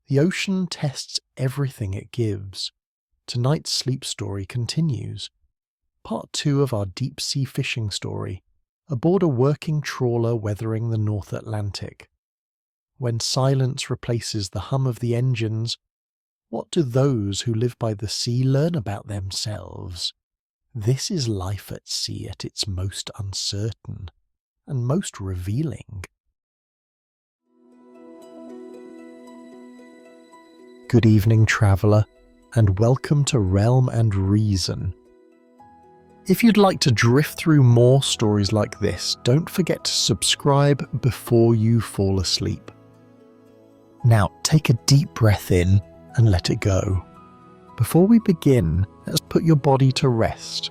The ocean tests everything it gives. Tonight's sleep story continues. Part 2 of our deep-sea fishing story, aboard a working trawler weathering the North Atlantic. When silence replaces the hum of the engines, what do those who live by the sea learn about themselves? This is life at sea at its most uncertain and most revealing. Good evening, traveller, and welcome to Realm and Reason. If you'd like to drift through more stories like this, don't forget to subscribe before you fall asleep. Now, take a deep breath in and let it go. Before we begin, let's put your body to rest.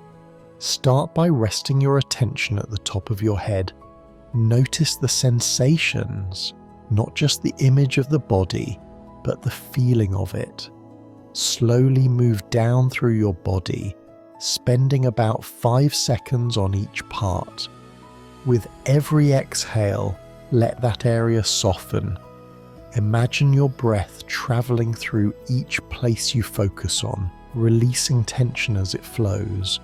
Start by resting your attention at the top of your head. Notice the sensations, not just the image of the body, but the feeling of it. Slowly move down through your body, spending about 5 seconds on each part. With every exhale, let that area soften. Imagine your breath traveling through each place you focus on, releasing tension as it flows.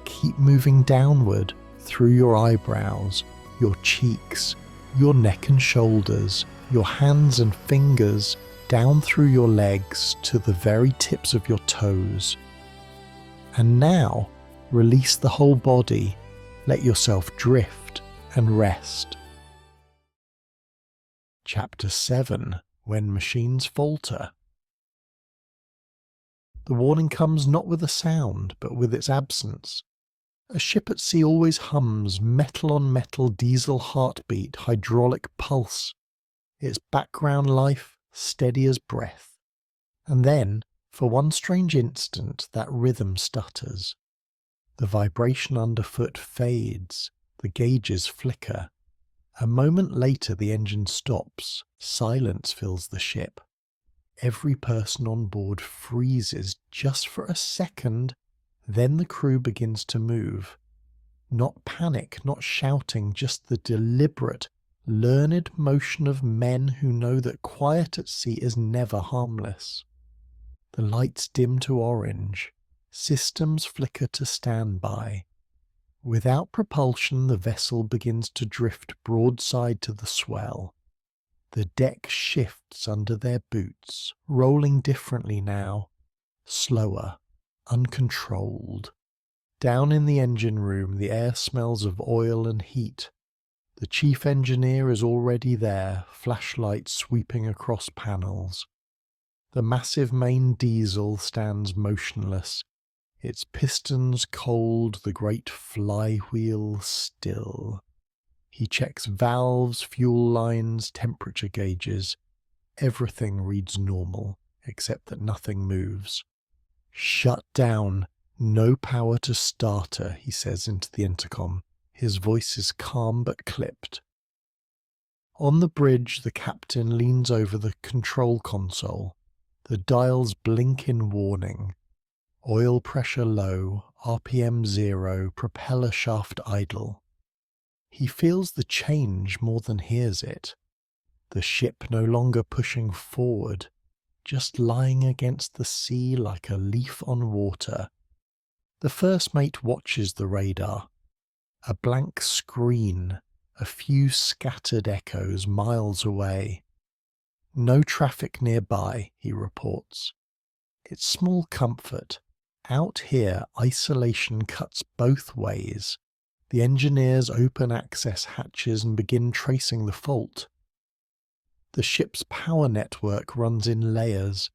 Keep moving downward through your eyebrows, your cheeks, your neck and shoulders, your hands and fingers, down through your legs to the very tips of your toes. And now, release the whole body, let yourself drift and rest. Chapter 7: When Machines Falter. The warning comes not with a sound, but with its absence. A ship at sea always hums metal-on-metal diesel heartbeat, hydraulic pulse, its background life steady as breath. And then, for one strange instant, that rhythm stutters. The vibration underfoot fades, the gauges flicker. A moment later the engine stops, silence fills the ship. Every person on board freezes just for a second, then the crew begins to move. Not panic, not shouting, just the deliberate, learned motion of men who know that quiet at sea is never harmless. The lights dim to orange, systems flicker to standby. Without propulsion, the vessel begins to drift broadside to the swell. The deck shifts under their boots, rolling differently now, slower, uncontrolled. Down in the engine room, the air smells of oil and heat. The chief engineer is already there, flashlight sweeping across panels. The massive main diesel stands motionless, its pistons cold, the great flywheel still. He checks valves, fuel lines, temperature gauges. Everything reads normal, except that nothing moves. "Shut down. No power to starter," he says into the intercom. His voice is calm but clipped. On the bridge, the captain leans over the control console. The dials blink in warning. Oil pressure low, RPM 0, propeller shaft idle. He feels the change more than hears it. The ship no longer pushing forward, just lying against the sea like a leaf on water. The first mate watches the radar. A blank screen, a few scattered echoes miles away. No traffic nearby, he reports. It's small comfort. Out here, isolation cuts both ways. The engineers open access hatches and begin tracing the fault. The ship's power network runs in layers.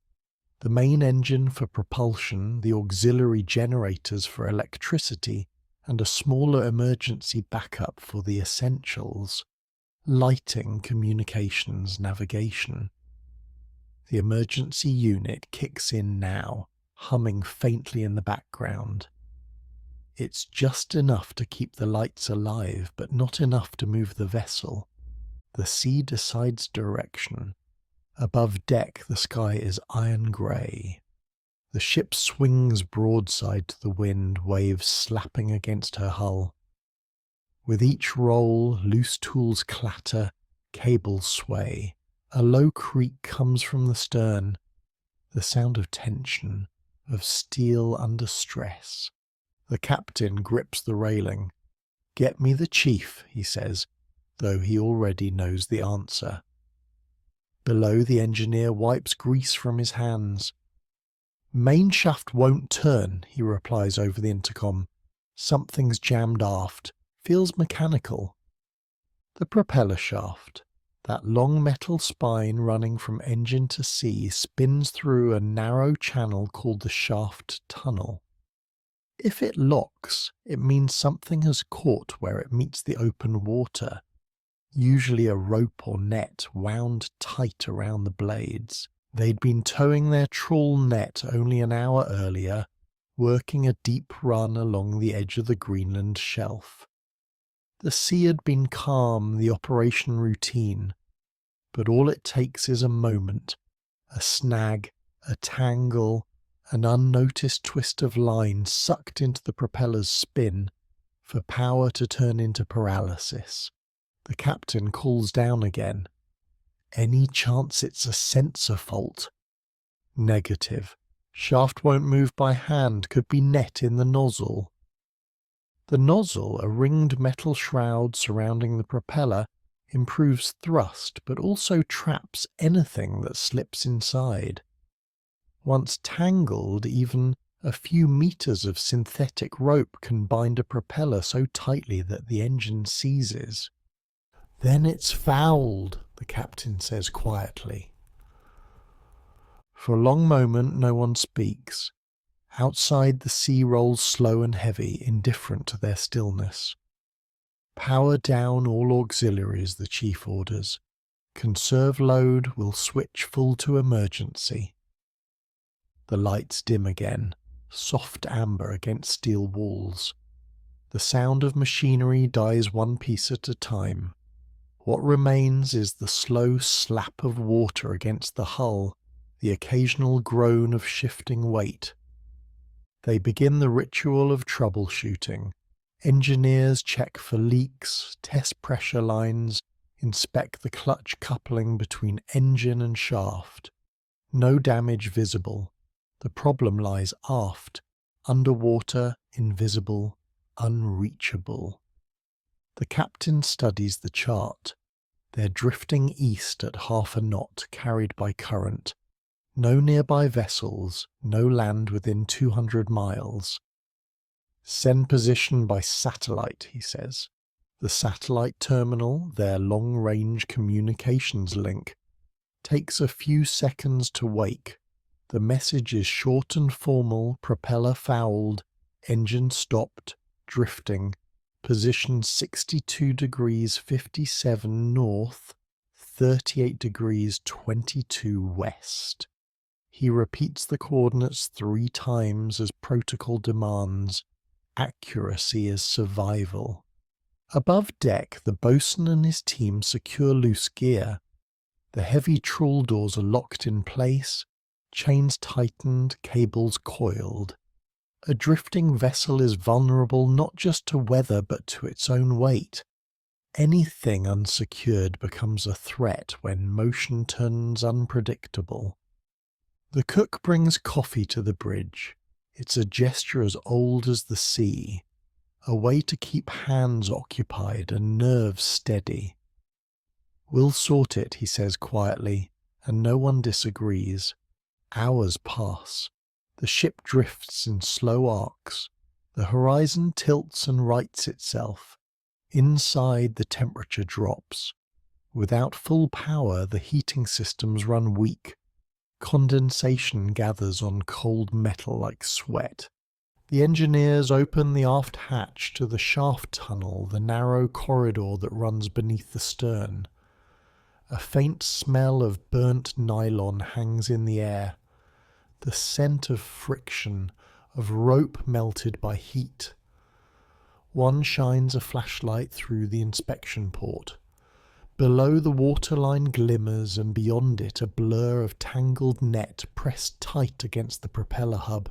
The main engine for propulsion, the auxiliary generators for electricity, and a smaller emergency backup for the essentials: lighting, communications, navigation. The emergency unit kicks in now, humming faintly in the background. It's just enough to keep the lights alive, but not enough to move the vessel. The sea decides direction. Above deck, the sky is iron grey. The ship swings broadside to the wind, waves slapping against her hull. With each roll, loose tools clatter, cables sway. A low creak comes from the stern, the sound of tension, of steel under stress. The captain grips the railing. "Get me the chief," he says, though he already knows the answer. Below, the engineer wipes grease from his hands. "Main shaft won't turn," he replies over the intercom. "Something's jammed aft. Feels mechanical." The propeller shaft, that long metal spine running from engine to sea, spins through a narrow channel called the shaft tunnel. If it locks, it means something has caught where it meets the open water, usually a rope or net wound tight around the blades. They'd been towing their trawl net only an hour earlier, working a deep run along the edge of the Greenland shelf. The sea had been calm, the operation routine, but all it takes is a moment, a snag, a tangle, an unnoticed twist of line sucked into the propeller's spin for power to turn into paralysis. The captain calls down again. "Any chance it's a sensor fault?" "Negative. Shaft won't move by hand, could be net in the nozzle." The nozzle, a ringed metal shroud surrounding the propeller, improves thrust but also traps anything that slips inside. Once tangled, even a few meters of synthetic rope can bind a propeller so tightly that the engine seizes. "Then it's fouled," the captain says quietly. For a long moment no one speaks. Outside, the sea rolls slow and heavy, indifferent to their stillness. "Power down all auxiliaries," the chief orders. "Conserve load, we'll switch full to emergency." The lights dim again, soft amber against steel walls. The sound of machinery dies one piece at a time. What remains is the slow slap of water against the hull, the occasional groan of shifting weight. They begin the ritual of troubleshooting. Engineers check for leaks, test pressure lines, inspect the clutch coupling between engine and shaft. No damage visible. The problem lies aft, underwater, invisible, unreachable. The captain studies the chart. They're drifting east at half a knot, carried by current. No nearby vessels, no land within 200 miles. "Send position by satellite," he says. The satellite terminal, their long-range communications link, takes a few seconds to wake. The message is short and formal: propeller fouled, engine stopped, drifting, position 62 degrees 57 north, 38 degrees 22 west. He repeats the coordinates 3 times as protocol demands. Accuracy is survival. Above deck, the bosun and his team secure loose gear. The heavy trawl doors are locked in place, chains tightened, cables coiled. A drifting vessel is vulnerable not just to weather but to its own weight. Anything unsecured becomes a threat when motion turns unpredictable. The cook brings coffee to the bridge. It's a gesture as old as the sea, a way to keep hands occupied and nerves steady. "We'll sort it," he says quietly, and no one disagrees. Hours pass. The ship drifts in slow arcs. The horizon tilts and rights itself. Inside, the temperature drops. Without full power, the heating systems run weak. Condensation gathers on cold metal like sweat. The engineers open the aft hatch to the shaft tunnel, the narrow corridor that runs beneath the stern. A faint smell of burnt nylon hangs in the air. The scent of friction, of rope melted by heat. One shines a flashlight through the inspection port. Below, the waterline glimmers, and beyond it a blur of tangled net pressed tight against the propeller hub.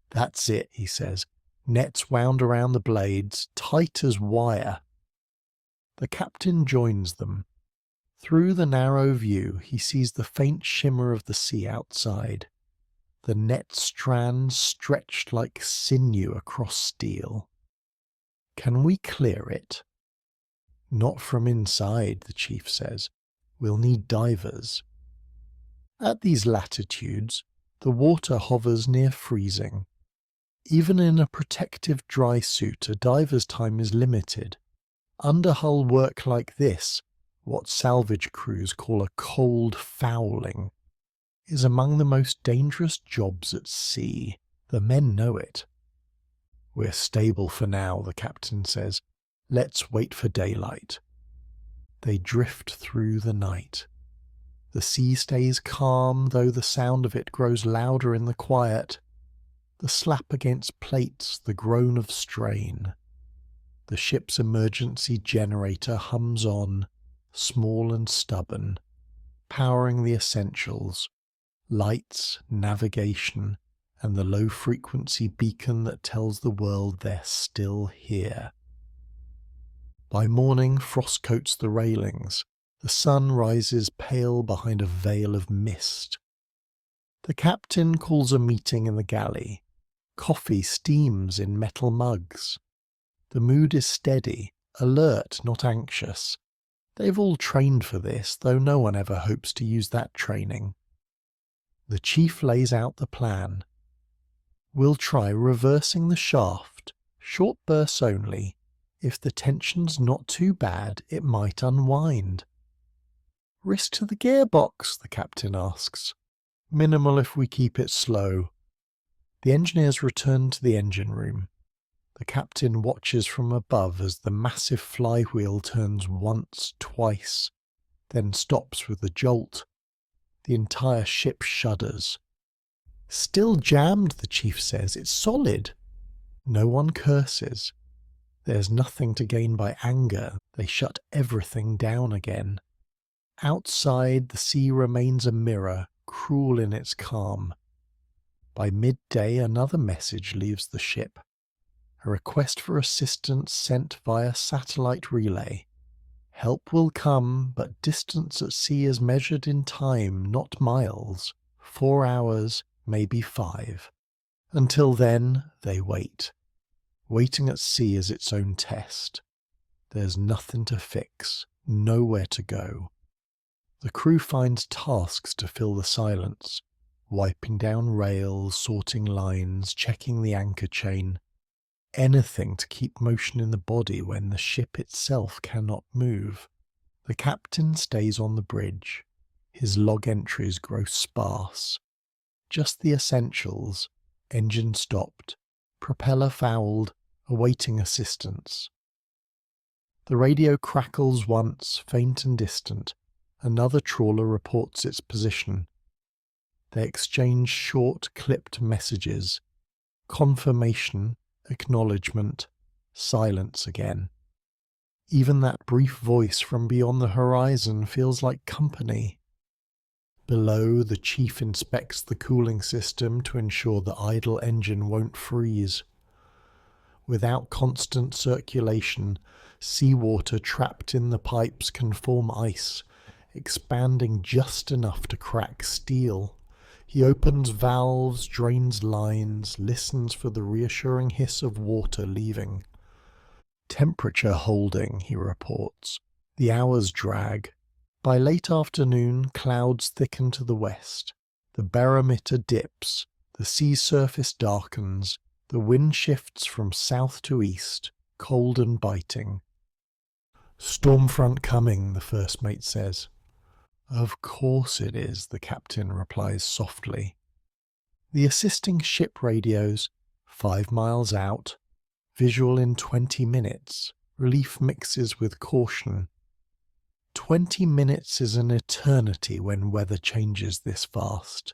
"That's it," he says. "Nets wound around the blades, tight as wire." The captain joins them. Through the narrow view he sees the faint shimmer of the sea outside, the net strands stretched like sinew across steel. Can we clear it? Not from inside, the chief says. We'll need divers. At these latitudes, the water hovers near freezing. Even in a protective dry suit, a diver's time is limited. Underhull work like this, what salvage crews call a cold fouling, is among the most dangerous jobs at sea. The men know it. We're stable for now, the captain says. Let's wait for daylight. They drift through the night. The sea stays calm, though the sound of it grows louder in the quiet. The slap against plates, the groan of strain. The ship's emergency generator hums on, small and stubborn, powering the essentials, lights, navigation, and the low-frequency beacon that tells the world they're still here. By morning, frost coats the railings. The sun rises pale behind a veil of mist. The captain calls a meeting in the galley. Coffee steams in metal mugs. The mood is steady, alert, not anxious. They've all trained for this, though no one ever hopes to use that training. The chief lays out the plan. We'll try reversing the shaft, short bursts only. If the tension's not too bad, it might unwind. Risk to the gearbox, the captain asks. Minimal if we keep it slow. The engineers return to the engine room. The captain watches from above as the massive flywheel turns once, twice, then stops with a jolt. The entire ship shudders. Still jammed, the chief says. It's solid. No one curses. There's nothing to gain by anger. They shut everything down again. Outside, the sea remains a mirror, cruel in its calm. By midday, another message leaves the ship. A request for assistance sent via satellite relay. Help will come, but distance at sea is measured in time, not miles. 4 hours, maybe 5. Until then, they wait. Waiting at sea is its own test. There's nothing to fix, nowhere to go. The crew finds tasks to fill the silence, wiping down rails, sorting lines, checking the anchor chain. Anything to keep motion in the body when the ship itself cannot move. The captain stays on the bridge. His log entries grow sparse. Just the essentials. Engine stopped. Propeller fouled. Awaiting assistance. The radio crackles once, faint and distant. Another trawler reports its position. They exchange short, clipped messages. Confirmation, acknowledgement, silence again. Even that brief voice from beyond the horizon feels like company. Below, the chief inspects the cooling system to ensure the idle engine won't freeze. Without constant circulation, seawater trapped in the pipes can form ice, expanding just enough to crack steel. He opens valves, drains lines, listens for the reassuring hiss of water leaving. Temperature holding, he reports. The hours drag. By late afternoon, clouds thicken to the west. The barometer dips. The sea surface darkens. The wind shifts from south to east, cold and biting. Storm front coming, the first mate says. Of course it is, the captain replies softly. The assisting ship radios, 5 miles out, visual in 20 minutes, relief mixes with caution. 20 minutes is an eternity when weather changes this fast.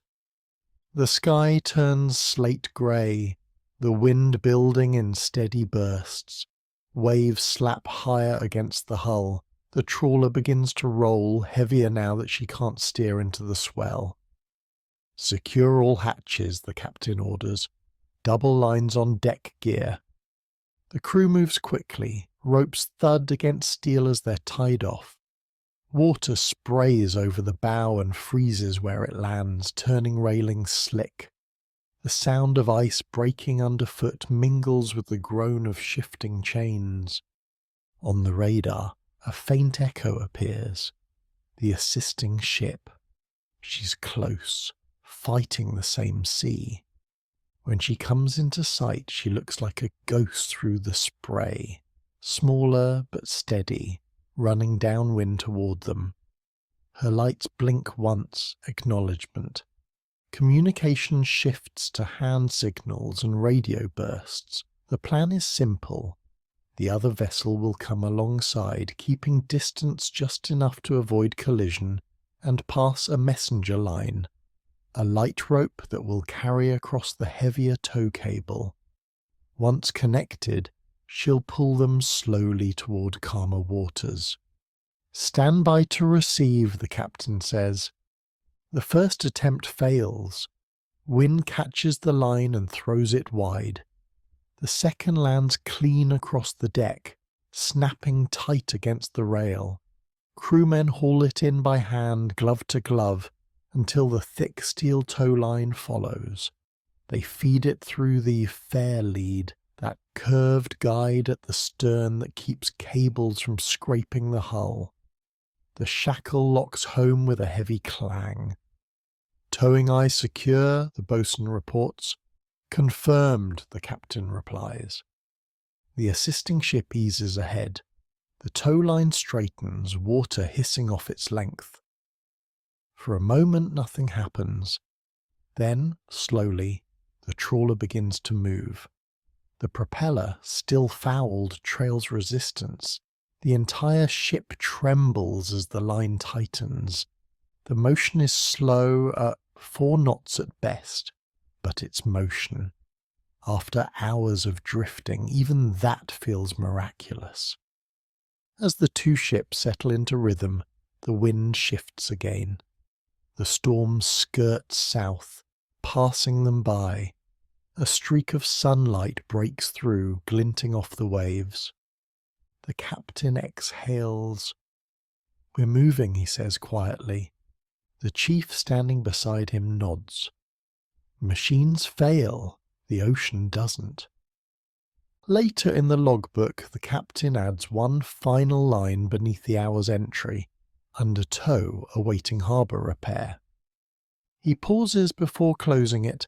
The sky turns slate grey, the wind building in steady bursts. Waves slap higher against the hull. The trawler begins to roll, heavier now that she can't steer into the swell. Secure all hatches, the captain orders. Double lines on deck gear. The crew moves quickly. Ropes thud against steel as they're tied off. Water sprays over the bow and freezes where it lands, turning railings slick. The sound of ice breaking underfoot mingles with the groan of shifting chains. On the radar, a faint echo appears. The assisting ship. She's close, fighting the same sea. When she comes into sight, she looks like a ghost through the spray, smaller but steady, running downwind toward them. Her lights blink once, acknowledgement. Communication shifts to hand signals and radio bursts. The plan is simple. The other vessel will come alongside, keeping distance just enough to avoid collision, and pass a messenger line, a light rope that will carry across the heavier tow cable. Once connected, she'll pull them slowly toward calmer waters. "Stand by to receive," the captain says. The first attempt fails. Wind catches the line and throws it wide. The second lands clean across the deck, snapping tight against the rail. Crewmen haul it in by hand, glove to glove, until the thick steel tow line follows. They feed it through the fair lead, that curved guide at the stern that keeps cables from scraping the hull. The shackle locks home with a heavy clang. "Towing eye secure," the boatswain reports. "Confirmed," the captain replies. The assisting ship eases ahead. The tow line straightens, water hissing off its length. For a moment nothing happens. Then, slowly, the trawler begins to move. The propeller, still fouled, trails resistance. The entire ship trembles as the line tightens. The motion is slow, 4 knots at best, but it's motion. After hours of drifting, even that feels miraculous. As the two ships settle into rhythm, the wind shifts again. The storm skirts south, passing them by. A streak of sunlight breaks through, glinting off the waves. The captain exhales. "We're moving," he says quietly. The chief standing beside him nods. Machines fail, the ocean doesn't. Later in the logbook, the captain adds one final line beneath the hour's entry, under tow awaiting harbour repair. He pauses before closing it,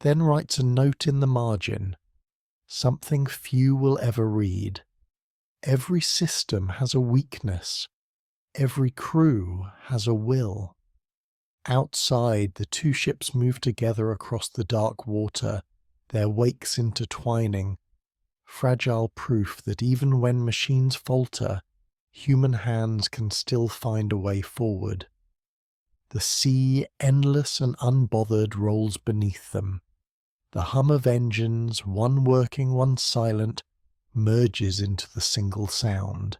then writes a note in the margin, something few will ever read. Every system has a weakness. Every crew has a will. Outside, the two ships move together across the dark water, their wakes intertwining, fragile proof that even when machines falter, human hands can still find a way forward. The sea, endless and unbothered, rolls beneath them. The hum of engines, one working, one silent, merges into the single sound.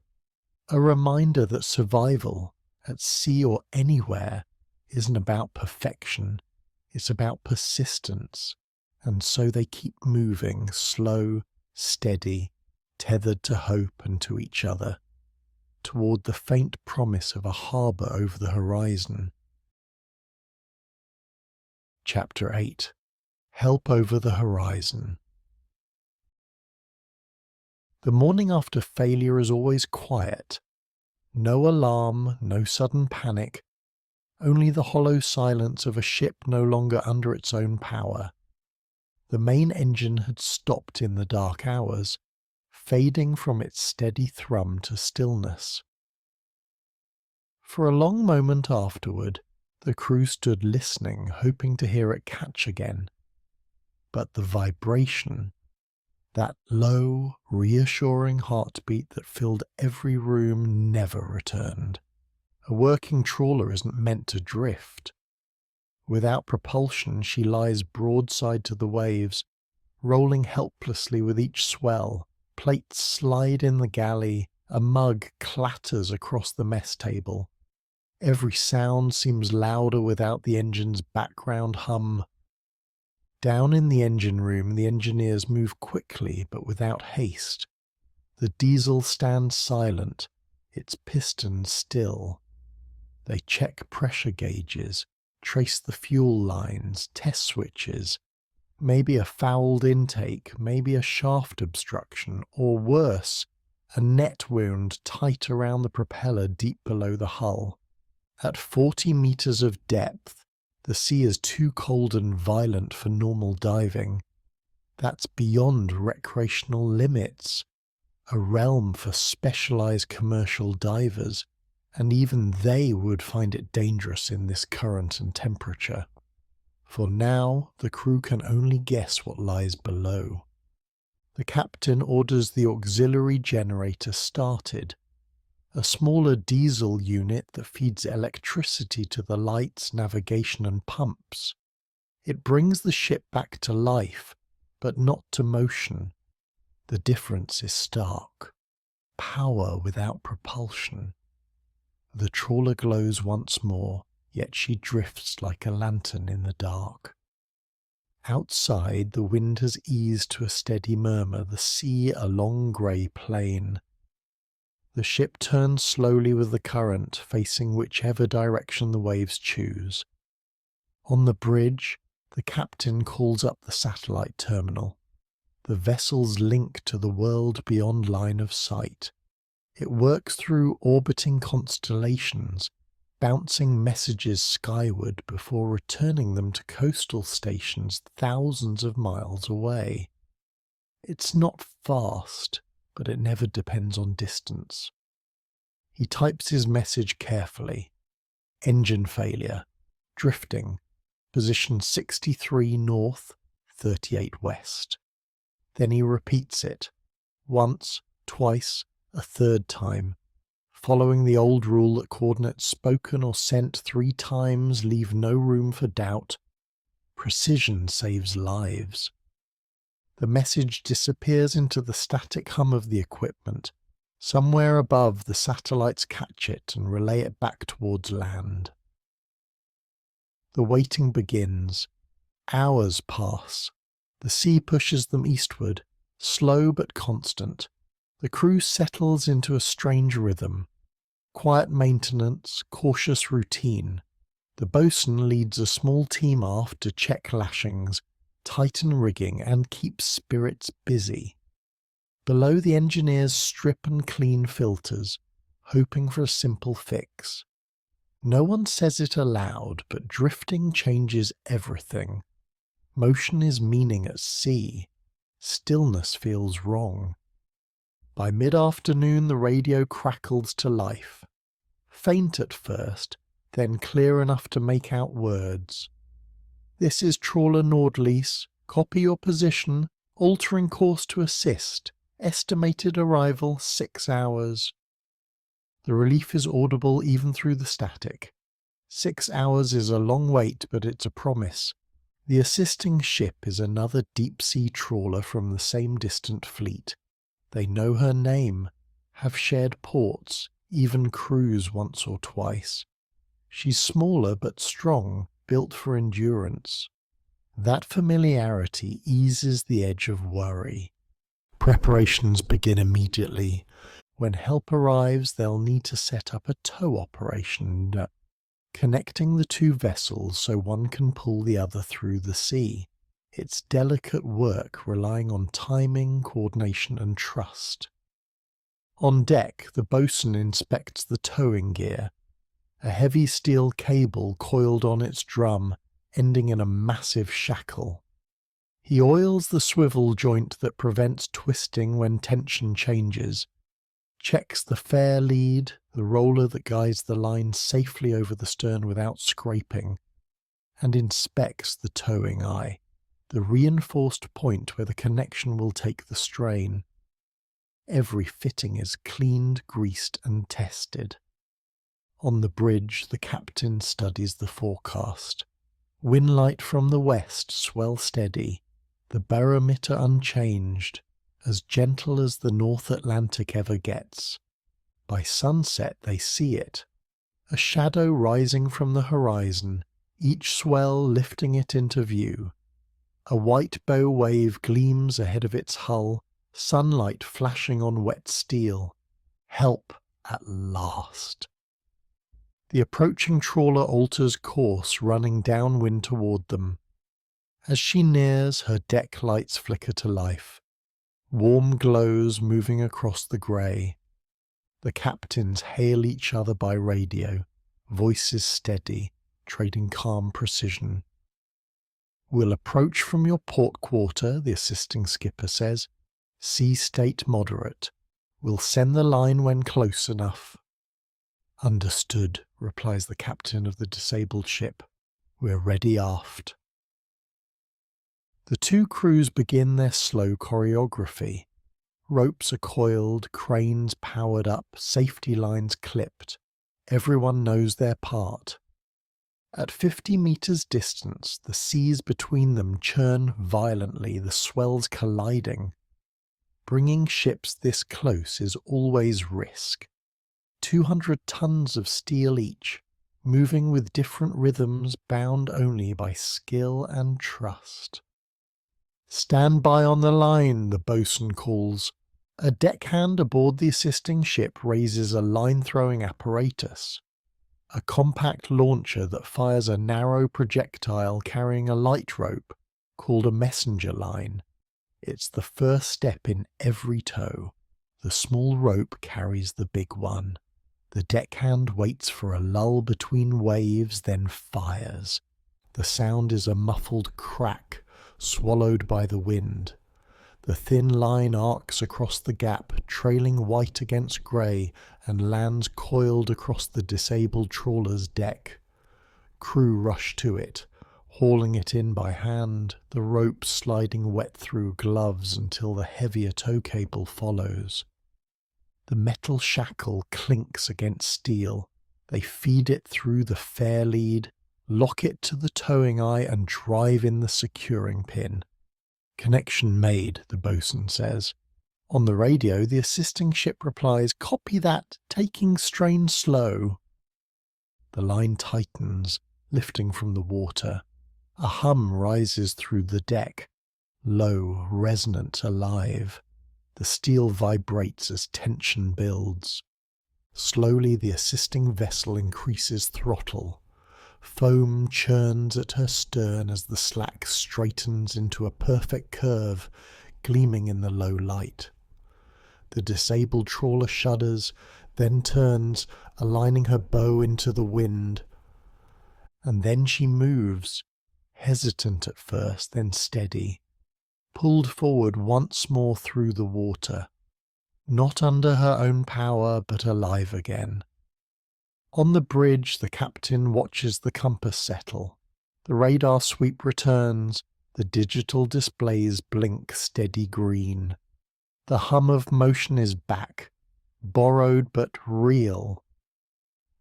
A reminder that survival, at sea or anywhere, isn't about perfection, it's about persistence, and so they keep moving, slow, steady, tethered to hope and to each other, toward the faint promise of a harbour over the horizon. Chapter 8. Help over the horizon. The morning after failure is always quiet. No alarm, no sudden panic, only the hollow silence of a ship no longer under its own power. The main engine had stopped in the dark hours, fading from its steady thrum to stillness. For a long moment afterward, the crew stood listening, hoping to hear it catch again. But the vibration, that low, reassuring heartbeat that filled every room, never returned. A working trawler isn't meant to drift. Without propulsion, she lies broadside to the waves, rolling helplessly with each swell. Plates slide in the galley, a mug clatters across the mess table. Every sound seems louder without the engine's background hum. Down in the engine room, the engineers move quickly but without haste. The diesel stands silent, its pistons still. They check pressure gauges, trace the fuel lines, test switches, maybe a fouled intake, maybe a shaft obstruction, or worse, a net wound tight around the propeller deep below the hull. At 40 meters of depth, the sea is too cold and violent for normal diving. That's beyond recreational limits, a realm for specialized commercial divers, and even they would find it dangerous in this current and temperature. For now, the crew can only guess what lies below. The captain orders the auxiliary generator started, a smaller diesel unit that feeds electricity to the lights, navigation and pumps. It brings the ship back to life, but not to motion. The difference is stark. Power without propulsion. The trawler glows once more, yet she drifts like a lantern in the dark. Outside, the wind has eased to a steady murmur, the sea a long grey plain. The ship turns slowly with the current, facing whichever direction the waves choose. On the bridge, the captain calls up the satellite terminal. The vessel's link to the world beyond line of sight. It works through orbiting constellations, bouncing messages skyward before returning them to coastal stations thousands of miles away. It's not fast, but it never depends on distance. He types his message carefully. Engine failure. Drifting. Position 63 north, 38 west. Then he repeats it. Once, twice, a third time. Following the old rule that coordinates spoken or sent 3 times leave no room for doubt. Precision saves lives. The message disappears into the static hum of the equipment. Somewhere above, the satellites catch it and relay it back towards land. The waiting begins. Hours pass. The sea pushes them eastward, slow but constant. The crew settles into a strange rhythm. Quiet maintenance, cautious routine. The boatswain leads a small team aft to check lashings, tighten rigging, and keep spirits busy. Below, the engineers strip and clean filters, hoping for a simple fix. No one says it aloud, but drifting changes everything. Motion is meaning at sea. Stillness feels wrong. By mid-afternoon, the radio crackles to life. Faint at first, then clear enough to make out words. This is Trawler Nordlies. Copy your position. Altering course to assist. Estimated arrival 6 hours. The relief is audible even through the static. 6 hours is a long wait, but it's a promise. The assisting ship is another deep-sea trawler from the same distant fleet. They know her name, have shared ports, even cruise once or twice. She's smaller but strong, built for endurance. That familiarity eases the edge of worry. Preparations begin immediately. When help arrives, they'll need to set up a tow operation, connecting the 2 vessels so one can pull the other through the sea. It's delicate work relying on timing, coordination and trust. On deck, the boatswain inspects the towing gear. A heavy steel cable coiled on its drum, ending in a massive shackle. He oils the swivel joint that prevents twisting when tension changes, checks the fair lead, the roller that guides the line safely over the stern without scraping, and inspects the towing eye, the reinforced point where the connection will take the strain. Every fitting is cleaned, greased and tested. On the bridge, the captain studies the forecast. Wind light from the west, swell steady, the barometer unchanged, as gentle as the North Atlantic ever gets. By sunset they see it, a shadow rising from the horizon, each swell lifting it into view. A white bow wave gleams ahead of its hull, sunlight flashing on wet steel. Help at last. The approaching trawler alters course, running downwind toward them. As she nears, her deck lights flicker to life. Warm glows moving across the grey. The captains hail each other by radio, voices steady, trading calm precision. "We'll approach from your port quarter," the assisting skipper says. "Sea state moderate. We'll send the line when close enough." "Understood," replies the captain of the disabled ship. "We're ready aft." The two crews begin their slow choreography. Ropes are coiled, cranes powered up, safety lines clipped. Everyone knows their part. At 50 meters distance, the seas between them churn violently, the swells colliding. Bringing ships this close is always risk. 200 tons of steel each, moving with different rhythms, bound only by skill and trust. "Stand by on the line," the boatswain calls. A deckhand aboard the assisting ship raises a line-throwing apparatus, a compact launcher that fires a narrow projectile carrying a light rope called a messenger line. It's the first step in every tow. The small rope carries the big one. The deckhand waits for a lull between waves, then fires. The sound is a muffled crack, swallowed by the wind. The thin line arcs across the gap, trailing white against grey, and lands coiled across the disabled trawler's deck. Crew rush to it, hauling it in by hand, the rope sliding wet through gloves until the heavier tow cable follows. The metal shackle clinks against steel. They feed it through the fair lead, lock it to the towing eye, and drive in the securing pin. "Connection made," the boatswain says. On the radio, the assisting ship replies, "Copy that, taking strain slow." The line tightens, lifting from the water. A hum rises through the deck, low, resonant, alive. The steel vibrates as tension builds. Slowly the assisting vessel increases throttle. Foam churns at her stern as the slack straightens into a perfect curve, gleaming in the low light. The disabled trawler shudders, then turns, aligning her bow into the wind. And then she moves, hesitant at first, then steady, pulled forward once more through the water, not under her own power, but alive again. On the bridge, the captain watches the compass settle. The radar sweep returns. The digital displays blink steady green. The hum of motion is back, borrowed but real.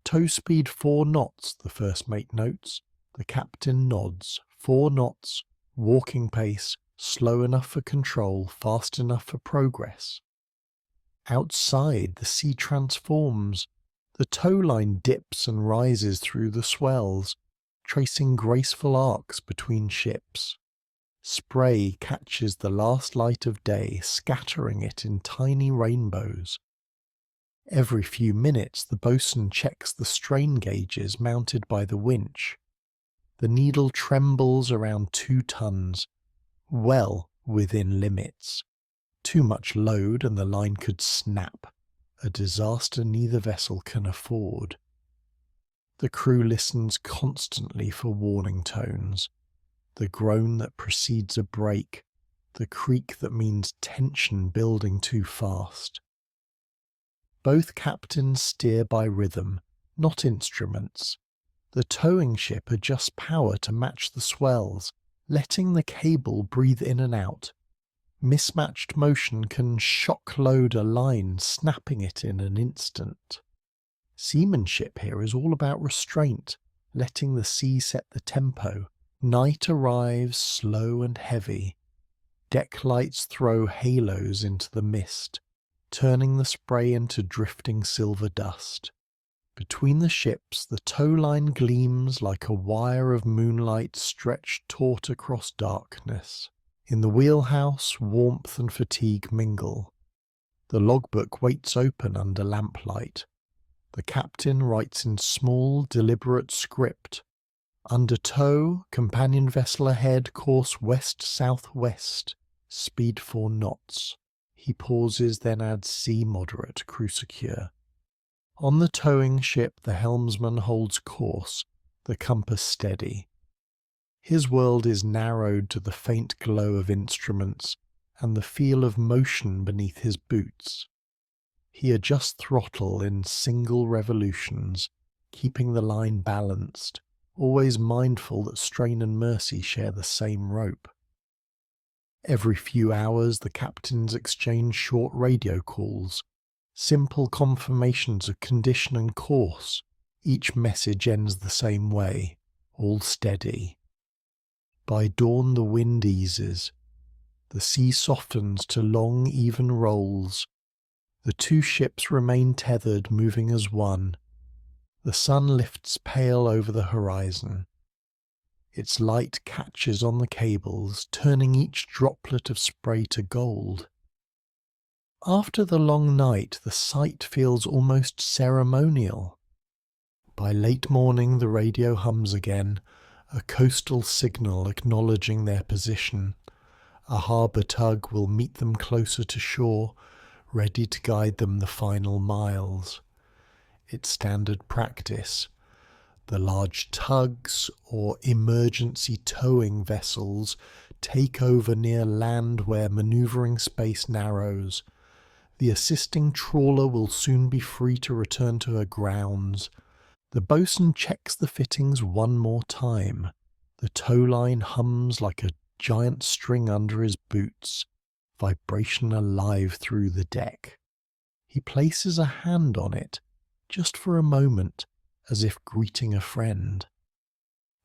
"Tow speed 4 knots, the first mate notes. The captain nods. 4 knots, walking pace, slow enough for control, fast enough for progress. Outside, the sea transforms. The tow line dips and rises through the swells, tracing graceful arcs between ships. Spray catches the last light of day, scattering it in tiny rainbows. Every few minutes, the boatswain checks the strain gauges mounted by the winch. The needle trembles around 2 tons, well within limits. Too much load and the line could snap, a disaster neither vessel can afford. The crew listens constantly for warning tones, the groan that precedes a break, the creak that means tension building too fast. Both captains steer by rhythm, not instruments. The towing ship adjusts power to match the swells, letting the cable breathe in and out. Mismatched motion can shock load a line, snapping it in an instant. Seamanship here is all about restraint, letting the sea set the tempo. Night arrives slow and heavy. Deck lights throw halos into the mist, turning the spray into drifting silver dust. Between the ships, the tow line gleams like a wire of moonlight stretched taut across darkness. In the wheelhouse, warmth and fatigue mingle. The logbook waits open under lamplight. The captain writes in small, deliberate script. Under tow, companion vessel ahead, course west-southwest, speed 4 knots. He pauses, then adds sea moderate, crew secure. On the towing ship, the helmsman holds course, the compass steady. His world is narrowed to the faint glow of instruments and the feel of motion beneath his boots. He adjusts throttle in single revolutions, keeping the line balanced, always mindful that strain and mercy share the same rope. Every few hours the captains exchange short radio calls, simple confirmations of condition and course. Each message ends the same way, all steady. By dawn the wind eases. The sea softens to long, even rolls. The two ships remain tethered, moving as one. The sun lifts pale over the horizon. Its light catches on the cables, turning each droplet of spray to gold. After the long night, the sight feels almost ceremonial. By late morning, the radio hums again, a coastal signal acknowledging their position. A harbour tug will meet them closer to shore, ready to guide them the final miles. It's standard practice. The large tugs or emergency towing vessels take over near land where manoeuvring space narrows. The assisting trawler will soon be free to return to her grounds. The boatswain checks the fittings one more time. The tow line hums like a giant string under his boots, vibration alive through the deck. He places a hand on it, just for a moment, as if greeting a friend.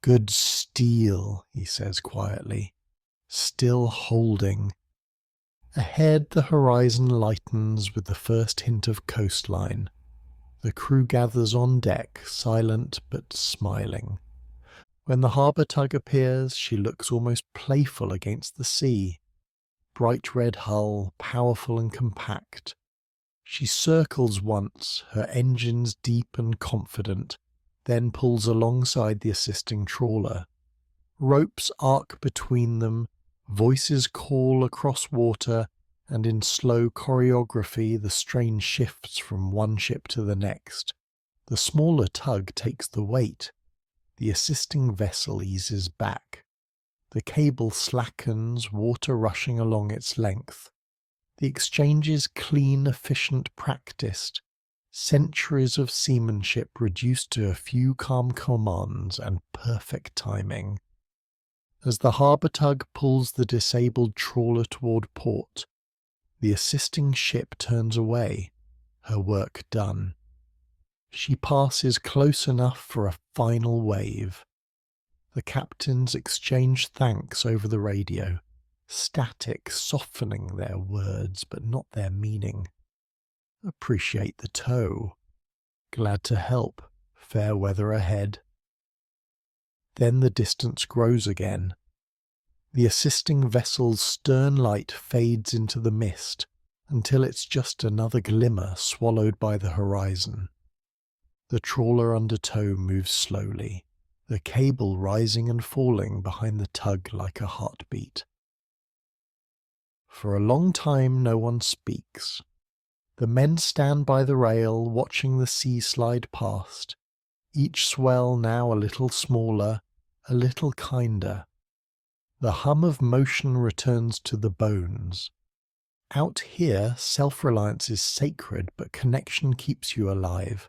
"Good steel," he says quietly, still holding. Ahead the horizon lightens with the first hint of coastline. The crew gathers on deck, silent but smiling. When the harbour tug appears, she looks almost playful against the sea. Bright red hull, powerful and compact. She circles once, her engines deep and confident, then pulls alongside the assisting trawler. Ropes arc between them, voices call across water, and in slow choreography the strain shifts from one ship to the next. The smaller tug takes the weight. The assisting vessel eases back. The cable slackens, water rushing along its length. The exchange is clean, efficient, practiced. Centuries of seamanship reduced to a few calm commands and perfect timing. As the harbour tug pulls the disabled trawler toward port, the assisting ship turns away, her work done. She passes close enough for a final wave. The captains exchange thanks over the radio, static, softening their words but not their meaning. Appreciate the tow. Glad to help. Fair weather ahead. Then the distance grows again. The assisting vessel's stern light fades into the mist until it's just another glimmer swallowed by the horizon. The trawler under tow moves slowly, the cable rising and falling behind the tug like a heartbeat. For a long time no one speaks. The men stand by the rail, watching the sea slide past, each swell now a little smaller, a little kinder. The hum of motion returns to the bones. Out here, self-reliance is sacred, but connection keeps you alive.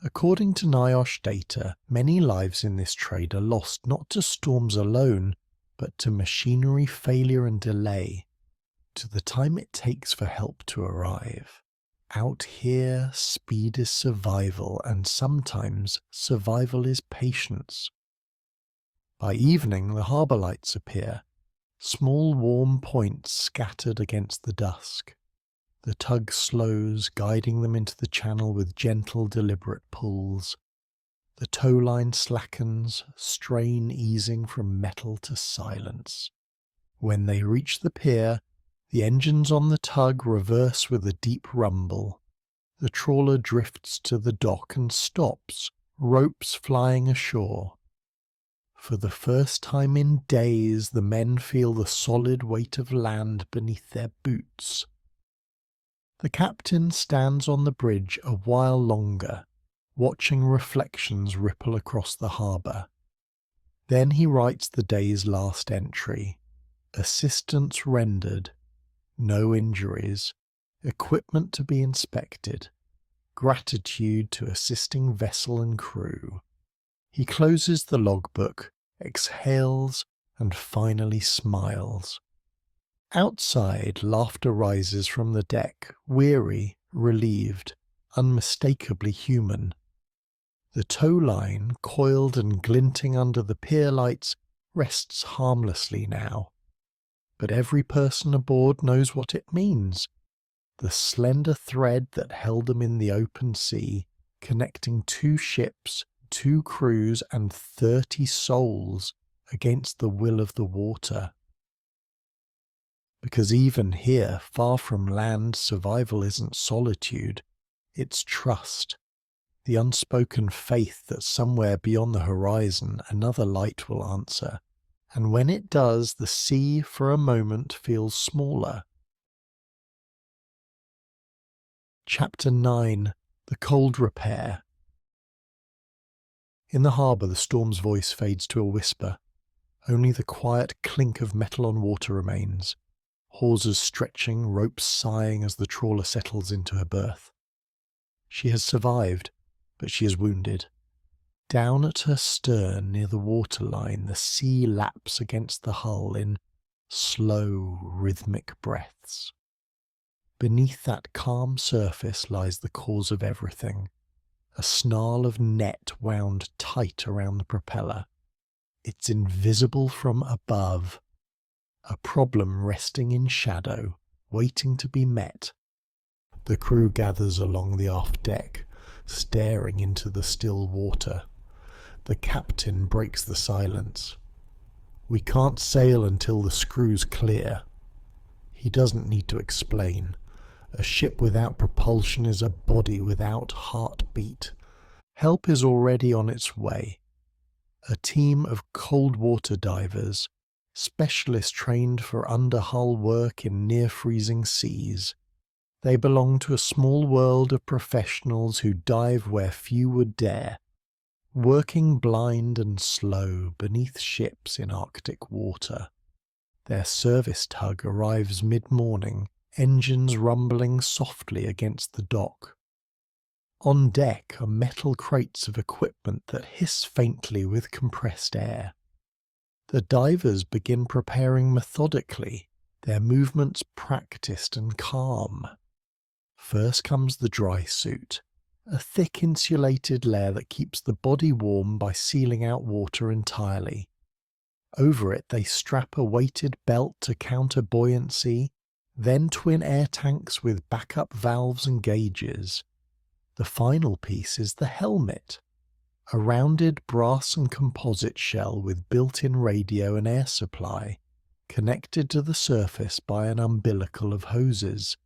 According to NIOSH data, many lives in this trade are lost not to storms alone, but to machinery failure and delay, to the time it takes for help to arrive. Out here, speed is survival, and sometimes survival is patience. By evening, the harbour lights appear, small warm points scattered against the dusk. The tug slows, guiding them into the channel with gentle, deliberate pulls. The tow line slackens, strain easing from metal to silence. When they reach the pier, the engines on the tug reverse with a deep rumble. The trawler drifts to the dock and stops, ropes flying ashore. For the first time in days, the men feel the solid weight of land beneath their boots. The captain stands on the bridge a while longer, watching reflections ripple across the harbour. Then he writes the day's last entry. Assistance rendered. No injuries. Equipment to be inspected. Gratitude to assisting vessel and crew. He closes the logbook, exhales, and finally smiles. Outside, laughter rises from the deck, weary, relieved, unmistakably human. The tow line, coiled and glinting under the pier lights, rests harmlessly now. But every person aboard knows what it means. The slender thread that held them in the open sea, connecting 2 ships, 2 crews, and 30 souls against the will of the water. Because even here, far from land, survival isn't solitude, it's trust. The unspoken faith that somewhere beyond the horizon another light will answer, and when it does, the sea for a moment feels smaller. Chapter 9. The Cold Repair. In the harbour, the storm's voice fades to a whisper. Only the quiet clink of metal on water remains. Hawsers stretching, ropes sighing as the trawler settles into her berth. She has survived, but she is wounded. Down at her stern, near the waterline, the sea laps against the hull in slow, rhythmic breaths. Beneath that calm surface lies the cause of everything, a snarl of net wound tight around the propeller. It's invisible from above, a problem resting in shadow, waiting to be met. The crew gathers along the aft deck, staring into the still water. The captain breaks the silence. We can't sail until the screw's clear. He doesn't need to explain. A ship without propulsion is a body without heartbeat. Help is already on its way. A team of cold water divers, specialists trained for underhull work in near-freezing seas. They belong to a small world of professionals who dive where few would dare, working blind and slow beneath ships in Arctic water. Their service tug arrives mid-morning, engines rumbling softly against the dock. On deck are metal crates of equipment that hiss faintly with compressed air. The divers begin preparing methodically, their movements practiced and calm. First comes the dry suit, a thick insulated layer that keeps the body warm by sealing out water entirely. Over it they strap a weighted belt to counter buoyancy, then twin air tanks with backup valves and gauges. The final piece is the helmet, a rounded brass and composite shell with built-in radio and air supply, connected to the surface by an umbilical of hoses.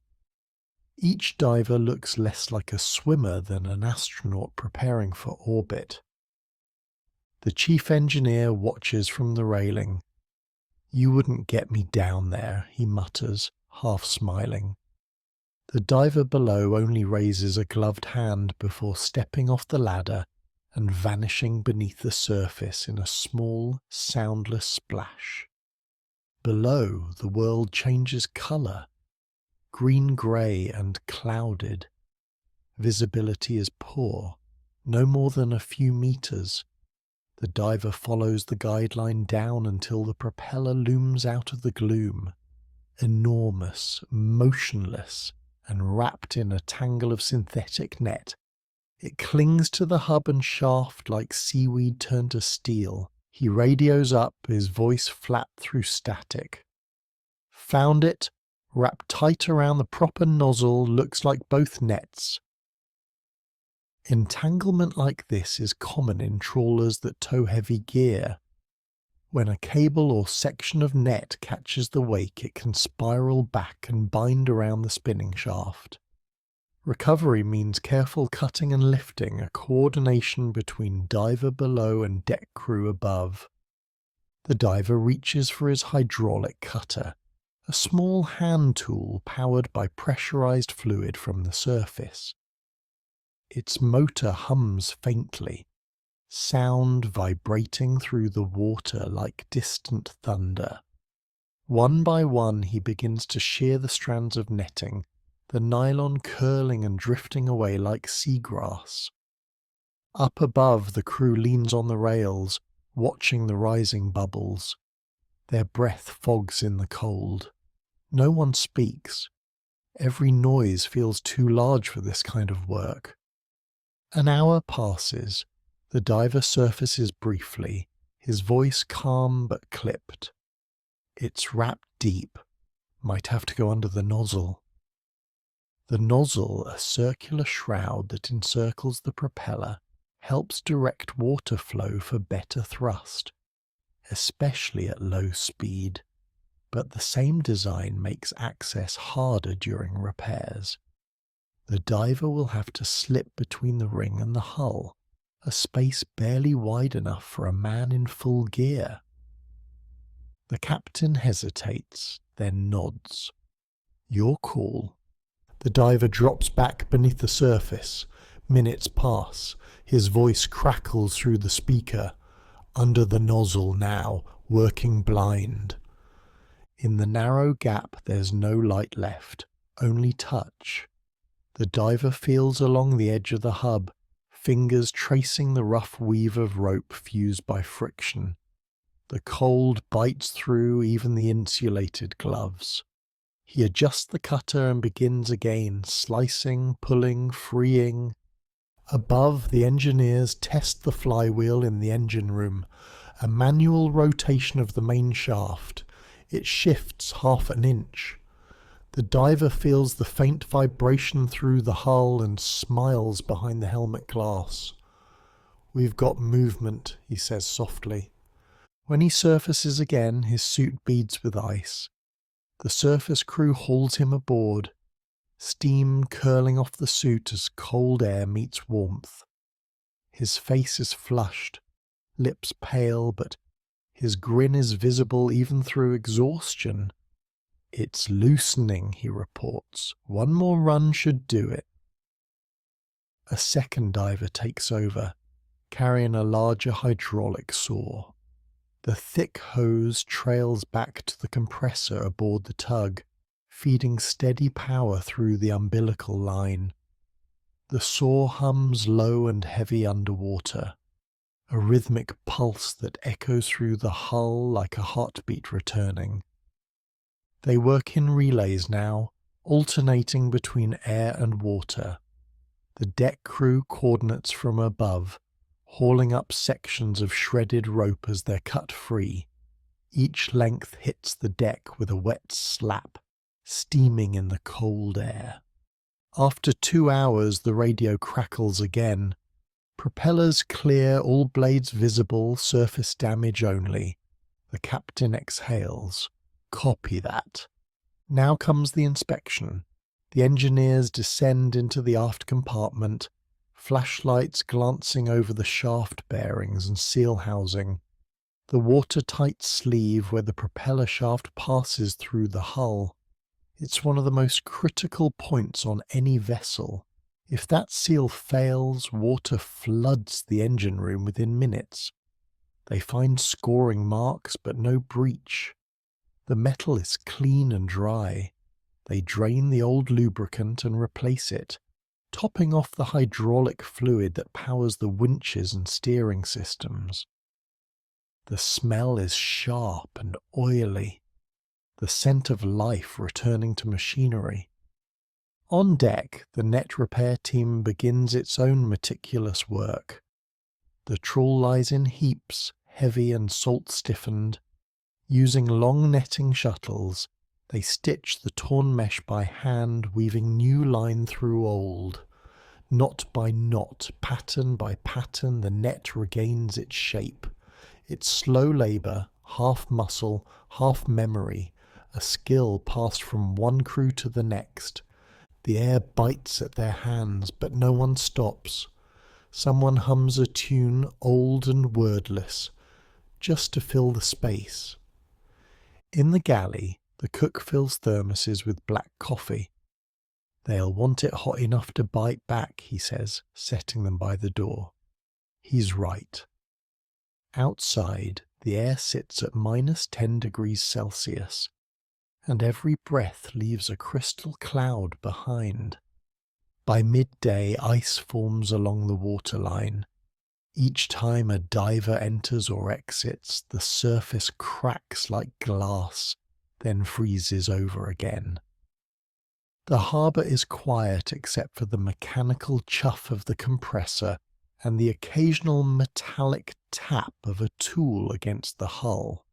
Each diver looks less like a swimmer than an astronaut preparing for orbit. The chief engineer watches from the railing. "You wouldn't get me down there," he mutters, half smiling. The diver below only raises a gloved hand before stepping off the ladder and vanishing beneath the surface in a small, soundless splash. Below, the world changes colour, green-grey and clouded. Visibility is poor, no more than a few meters. The diver follows the guideline down until the propeller looms out of the gloom, enormous, motionless, and wrapped in a tangle of synthetic net. It clings to the hub and shaft like seaweed turned to steel. He radios up, his voice flat through static. "Found it. Wrapped tight around the proper nozzle, looks like both nets." Entanglement like this is common in trawlers that tow heavy gear. When a cable or section of net catches the wake, it can spiral back and bind around the spinning shaft. Recovery means careful cutting and lifting, a coordination between diver below and deck crew above. The diver reaches for his hydraulic cutter, a small hand tool powered by pressurized fluid from the surface. Its motor hums faintly, sound vibrating through the water like distant thunder. One by one he begins to shear the strands of netting, the nylon curling and drifting away like seagrass. Up above, the crew leans on the rails, watching the rising bubbles. Their breath fogs in the cold. No one speaks. Every noise feels too large for this kind of work. An hour passes. The diver surfaces briefly, his voice calm but clipped. It's wrapped deep. Might have to go under the nozzle. The nozzle, a circular shroud that encircles the propeller, helps direct water flow for better thrust, especially at low speed, but the same design makes access harder during repairs. The diver will have to slip between the ring and the hull, a space barely wide enough for a man in full gear. The captain hesitates, then nods. Your call. The diver drops back beneath the surface. Minutes pass. His voice crackles through the speaker. Under the nozzle now, working blind. In the narrow gap there's no light left, only touch. The diver feels along the edge of the hub, fingers tracing the rough weave of rope fused by friction. The cold bites through even the insulated gloves. He adjusts the cutter and begins again, slicing, pulling, freeing. Above, the engineers test the flywheel in the engine room, a manual rotation of the main shaft. It shifts half an inch. The diver feels the faint vibration through the hull and smiles behind the helmet glass. We've got movement, he says softly. When he surfaces again, his suit beads with ice. The surface crew hauls him aboard, steam curling off the suit as cold air meets warmth. His face is flushed, lips pale, but his grin is visible even through exhaustion. It's loosening, he reports. One more run should do it. A second diver takes over, carrying a larger hydraulic saw. The thick hose trails back to the compressor aboard the tug, feeding steady power through the umbilical line. The saw hums low and heavy underwater, a rhythmic pulse that echoes through the hull like a heartbeat returning. They work in relays now, alternating between air and water. The deck crew coordinates from above, hauling up sections of shredded rope as they're cut free. Each length hits the deck with a wet slap, steaming in the cold air. After 2 hours, the radio crackles again. Propellers clear, all blades visible, surface damage only. The captain exhales. Copy that. Now comes the inspection. The engineers descend into the aft compartment, flashlights glancing over the shaft bearings and seal housing. The watertight sleeve where the propeller shaft passes through the hull. It's one of the most critical points on any vessel. If that seal fails, water floods the engine room within minutes. They find scoring marks, but no breach. The metal is clean and dry. They drain the old lubricant and replace it, topping off the hydraulic fluid that powers the winches and steering systems. The smell is sharp and oily, the scent of life returning to machinery. On deck, the net repair team begins its own meticulous work. The trawl lies in heaps, heavy and salt-stiffened. Using long netting shuttles, they stitch the torn mesh by hand, weaving new line through old. Knot by knot, pattern by pattern, the net regains its shape. It's slow labour, half muscle, half memory, a skill passed from one crew to the next. The air bites at their hands, but no one stops. Someone hums a tune old and wordless, just to fill the space. In the galley, the cook fills thermoses with black coffee. They'll want it hot enough to bite back, he says, setting them by the door. He's right. Outside, the air sits at -10 degrees Celsius, and every breath leaves a crystal cloud behind. By midday, ice forms along the waterline. Each time a diver enters or exits, the surface cracks like glass, then freezes over again. The harbour is quiet except for the mechanical chuff of the compressor and the occasional metallic tap of a tool against the hull.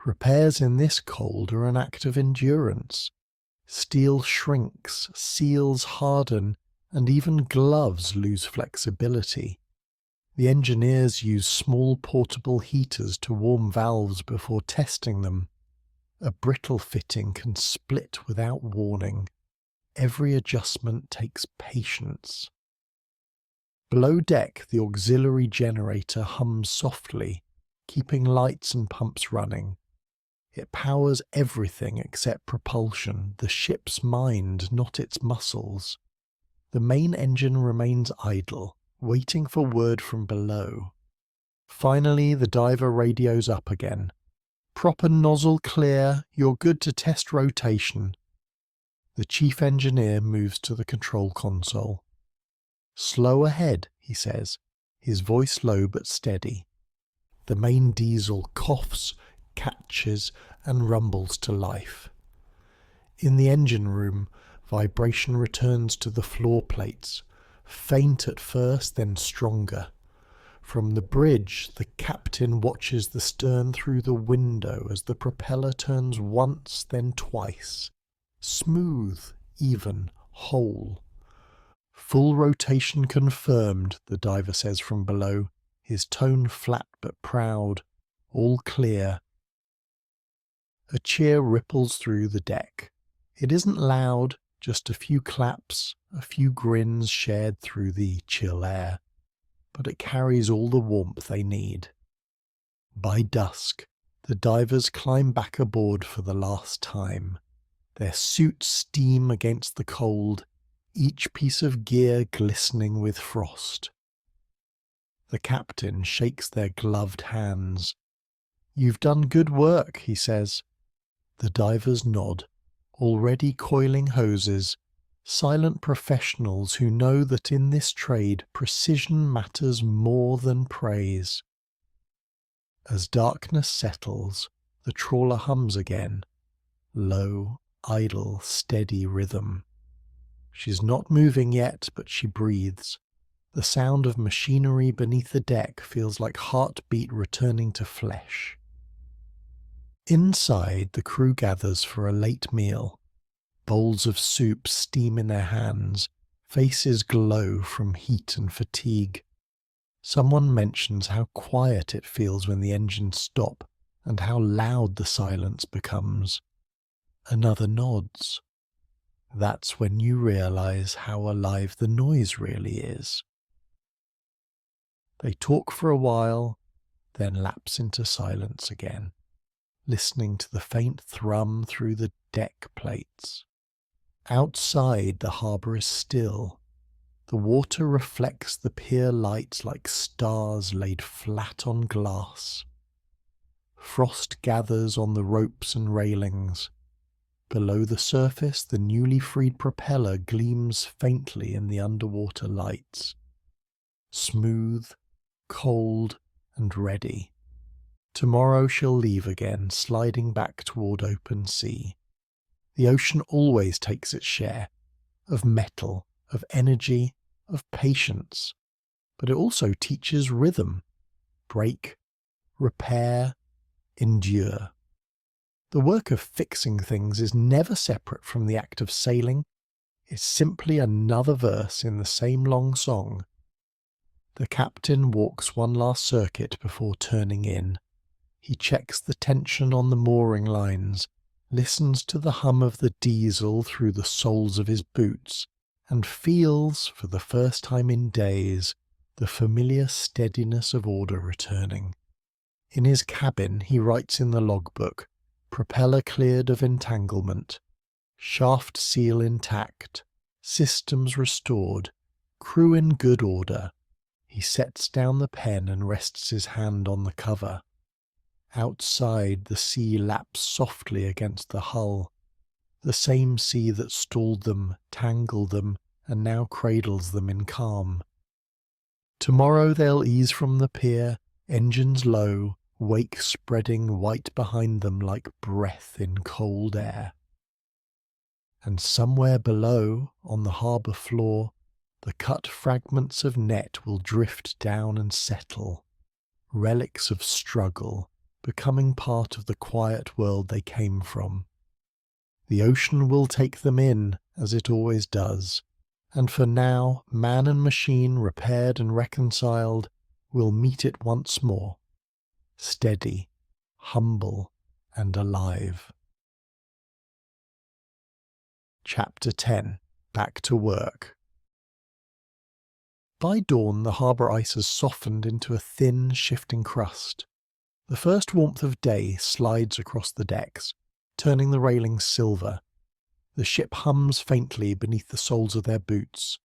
Repairs in this cold are an act of endurance. Steel shrinks, seals harden, and even gloves lose flexibility. The engineers use small portable heaters to warm valves before testing them. A brittle fitting can split without warning. Every adjustment takes patience. Below deck, the auxiliary generator hums softly, keeping lights and pumps running. It powers everything except propulsion, the ship's mind, not its muscles. The main engine remains idle, waiting for word from below. Finally, the diver radios up again. "Proper nozzle clear, you're good to test rotation." The chief engineer moves to the control console. "Slow ahead," he says, his voice low but steady. The main diesel coughs, catches, and rumbles to life. In the engine room, vibration returns to the floor plates, faint at first, then stronger. From the bridge, the captain watches the stern through the window as the propeller turns once, then twice. Smooth, even, whole. "Full rotation confirmed," the diver says from below, his tone flat but proud. "All clear." A cheer ripples through the deck. It isn't loud, just a few claps, a few grins shared through the chill air, but it carries all the warmth they need. By dusk, the divers climb back aboard for the last time. Their suits steam against the cold, each piece of gear glistening with frost. The captain shakes their gloved hands. "You've done good work," he says. The divers nod, already coiling hoses, silent professionals who know that in this trade precision matters more than praise. As darkness settles, the trawler hums again, low, idle, steady rhythm. She's not moving yet, but she breathes. The sound of machinery beneath the deck feels like heartbeat returning to flesh. Inside, the crew gathers for a late meal. Bowls of soup steam in their hands, faces glow from heat and fatigue. Someone mentions how quiet it feels when the engines stop, and how loud the silence becomes. Another nods. That's when you realize how alive the noise really is. They talk for a while, then lapse into silence again, listening to the faint thrum through the deck plates. Outside, the harbour is still. The water reflects the pier lights like stars laid flat on glass. Frost gathers on the ropes and railings. Below the surface, the newly freed propeller gleams faintly in the underwater lights. Smooth, cold, and ready. Tomorrow she'll leave again, sliding back toward open sea. The ocean always takes its share, of metal, of energy, of patience, but it also teaches rhythm. Break, repair, endure. The work of fixing things is never separate from the act of sailing. It's simply another verse in the same long song. The captain walks one last circuit before turning in. He checks the tension on the mooring lines, listens to the hum of the diesel through the soles of his boots, and feels, for the first time in days, the familiar steadiness of order returning. In his cabin he writes in the logbook, propeller cleared of entanglement, shaft seal intact, systems restored, crew in good order. He sets down the pen and rests his hand on the cover. Outside, the sea laps softly against the hull, the same sea that stalled them, tangled them, and now cradles them in calm. Tomorrow they'll ease from the pier, engines low, wake spreading white behind them like breath in cold air. And somewhere below, on the harbour floor, the cut fragments of net will drift down and settle, relics of struggle, becoming part of the quiet world they came from. The ocean will take them in, as it always does, and for now, man and machine repaired and reconciled, will meet it once more, steady, humble, and alive. Chapter 10. Back to Work. By dawn the harbour ice has softened into a thin, shifting crust. The first warmth of day slides across the decks, turning the railings silver. The ship hums faintly beneath the soles of their boots,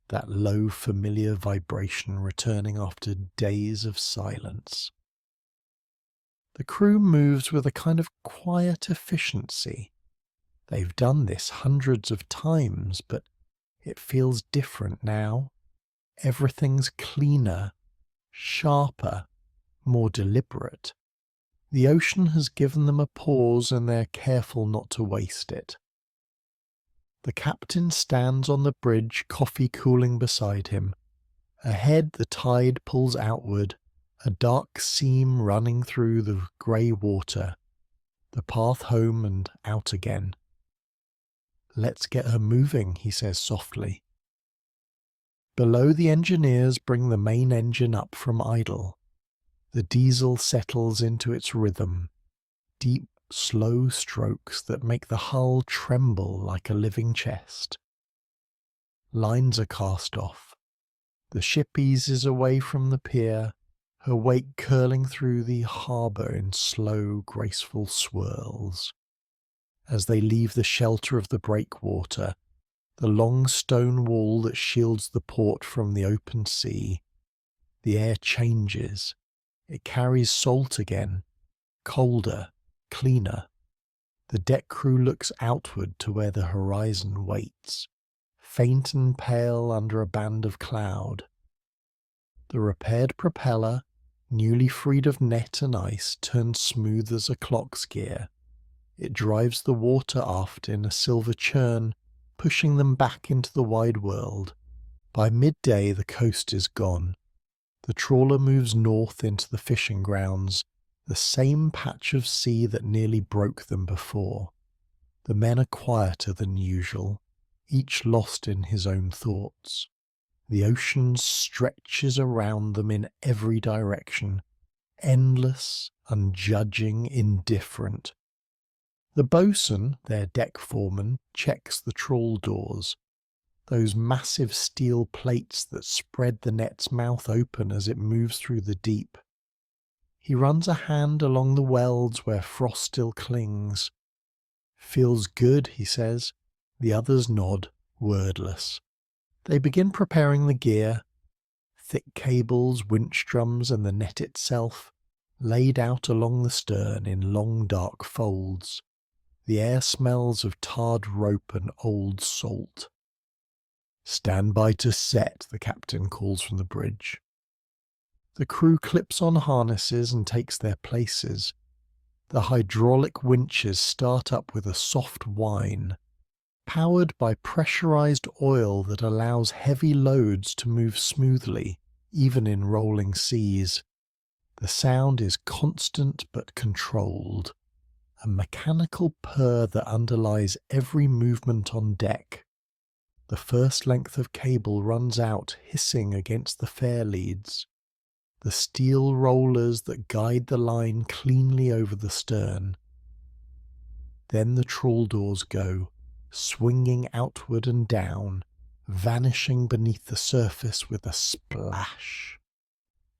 that low, familiar vibration returning after days of silence. The crew moves with a kind of quiet efficiency. They've done this hundreds of times, but it feels different now. Everything's cleaner, sharper, more deliberate. The ocean has given them a pause and they're careful not to waste it. The captain stands on the bridge, coffee cooling beside him. Ahead the tide pulls outward, a dark seam running through the grey water, the path home and out again. "Let's get her moving," he says softly. Below, the engineers bring the main engine up from idle. The diesel settles into its rhythm, deep, slow strokes that make the hull tremble like a living chest. Lines are cast off. The ship eases away from the pier, her wake curling through the harbour in slow, graceful swirls. As they leave the shelter of the breakwater, the long stone wall that shields the port from the open sea, the air changes. It carries salt again, colder, cleaner. The deck crew looks outward to where the horizon waits, faint and pale under a band of cloud. The repaired propeller, newly freed of net and ice, turns smooth as a clock's gear. It drives the water aft in a silver churn, pushing them back into the wide world. By midday the coast is gone. The trawler moves north into the fishing grounds, the same patch of sea that nearly broke them before. The men are quieter than usual, each lost in his own thoughts. The ocean stretches around them in every direction, endless, unjudging, indifferent. The boatswain, their deck foreman, checks the trawl doors, those massive steel plates that spread the net's mouth open as it moves through the deep. He runs a hand along the welds where frost still clings. "Feels good," he says. The others nod, wordless. They begin preparing the gear, thick cables, winch drums, and the net itself, laid out along the stern in long dark folds. The air smells of tarred rope and old salt. "Stand by to set," the captain calls from the bridge. The crew clips on harnesses and takes their places. The hydraulic winches start up with a soft whine, powered by pressurized oil that allows heavy loads to move smoothly, even in rolling seas. The sound is constant but controlled, a mechanical purr that underlies every movement on deck. The first length of cable runs out hissing against the fair leads. The steel rollers that guide the line cleanly over the stern. Then the trawl doors go, swinging outward and down, vanishing beneath the surface with a splash.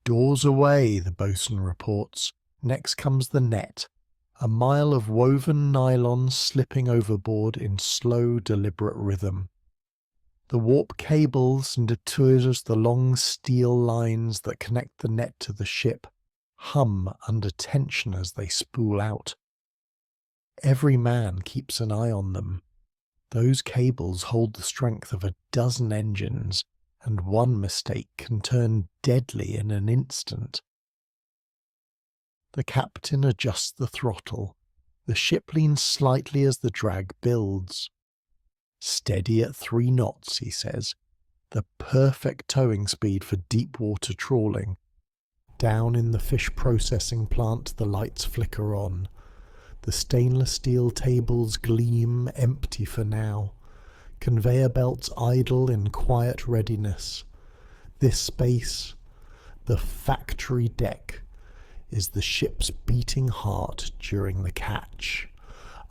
Doors away, the boatswain reports. Next comes the net, a mile of woven nylon slipping overboard in slow, deliberate rhythm. The warp cables and deters the long steel lines that connect the net to the ship hum under tension as they spool out. Every man keeps an eye on them. Those cables hold the strength of a dozen engines, and one mistake can turn deadly in an instant. The captain adjusts the throttle. The ship leans slightly as the drag builds. Steady at 3 knots, he says, the perfect towing speed for deep water trawling. Down in the fish processing plant, the lights flicker on. The stainless steel tables gleam, empty for now. Conveyor belts idle in quiet readiness. This space, the factory deck, is the ship's beating heart during the catch.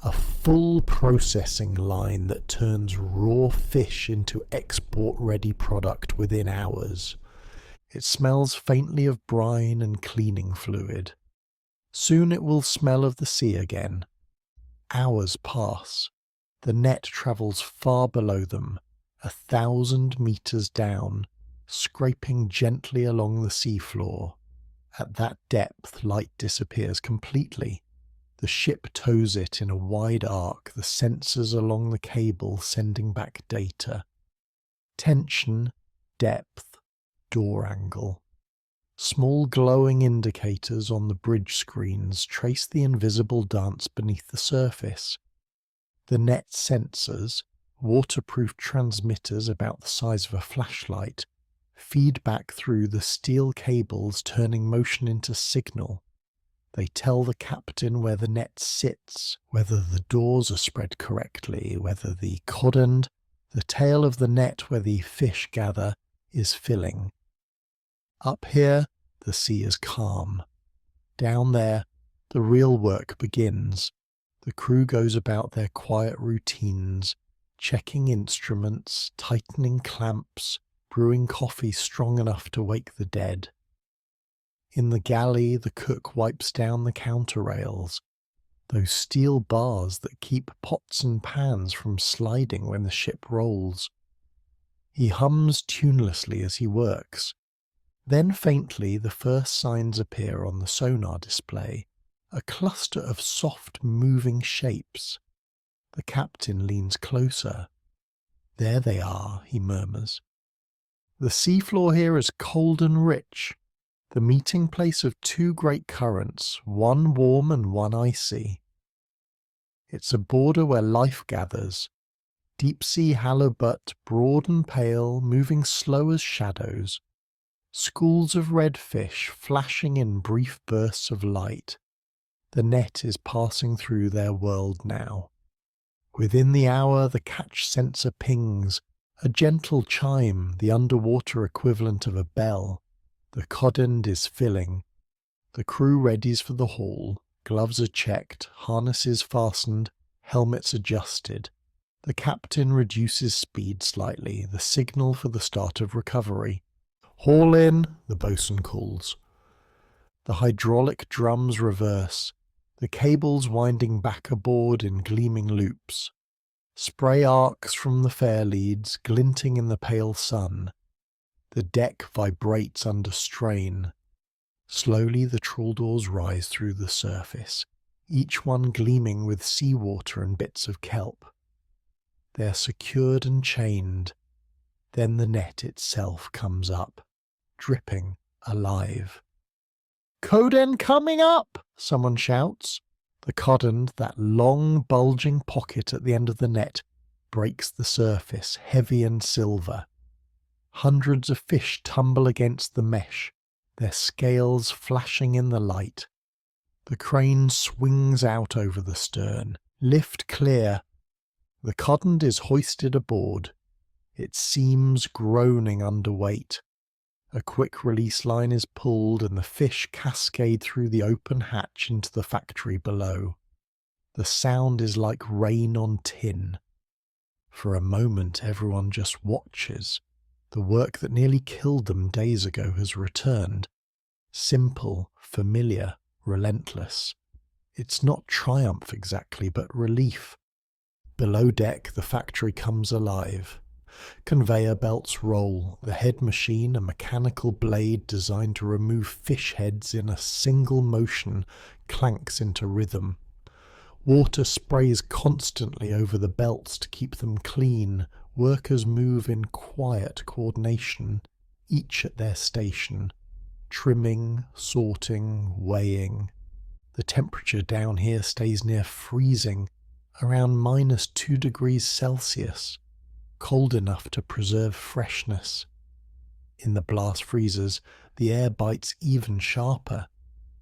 A full processing line that turns raw fish into export-ready product within hours. It smells faintly of brine and cleaning fluid. Soon it will smell of the sea again. Hours pass. The net travels far below them, 1,000 meters down, scraping gently along the seafloor. At that depth, light disappears completely. The ship tows it in a wide arc, the sensors along the cable sending back data. Tension, depth, door angle. Small glowing indicators on the bridge screens trace the invisible dance beneath the surface. The net sensors, waterproof transmitters about the size of a flashlight, feed back through the steel cables, turning motion into signal. They tell the captain where the net sits, whether the doors are spread correctly, whether the codend, the tail of the net where the fish gather, is filling. Up here, the sea is calm. Down there, the real work begins. The crew goes about their quiet routines, checking instruments, tightening clamps, brewing coffee strong enough to wake the dead. In the galley, the cook wipes down the counter rails, those steel bars that keep pots and pans from sliding when the ship rolls. He hums tunelessly as he works. Then faintly the first signs appear on the sonar display, a cluster of soft moving shapes. The captain leans closer. There they are, he murmurs. The seafloor here is cold and rich, the meeting place of 2 great currents, one warm and one icy. It's a border where life gathers, deep-sea halibut, broad and pale, moving slow as shadows, schools of redfish flashing in brief bursts of light. The net is passing through their world now. Within the hour, the catch sensor pings, a gentle chime, the underwater equivalent of a bell. The codend is filling. The crew readies for the haul. Gloves are checked, harnesses fastened, helmets adjusted. The captain reduces speed slightly, the signal for the start of recovery. "Haul in," the boatswain calls. The hydraulic drums reverse, the cables winding back aboard in gleaming loops. Spray arcs from the fair leads, glinting in the pale sun. The deck vibrates under strain. Slowly the trawl doors rise through the surface, each one gleaming with seawater and bits of kelp. They are secured and chained. Then the net itself comes up, dripping, alive. "Codend coming up!" someone shouts. The codend, that long, bulging pocket at the end of the net, breaks the surface, heavy and silver. Hundreds of fish tumble against the mesh, their scales flashing in the light. The crane swings out over the stern. Lift clear. The codend is hoisted aboard, its seams groaning under weight. A quick release line is pulled and the fish cascade through the open hatch into the factory below. The sound is like rain on tin. For a moment everyone just watches. The work that nearly killed them days ago has returned. Simple, familiar, relentless. It's not triumph exactly, but relief. Below deck, the factory comes alive. Conveyor belts roll, the head machine, a mechanical blade designed to remove fish heads in a single motion, clanks into rhythm. Water sprays constantly over the belts to keep them clean. Workers move in quiet coordination, each at their station. Trimming, sorting, weighing. The temperature down here stays near freezing, around -2 degrees Celsius, cold enough to preserve freshness. In the blast freezers, the air bites even sharper,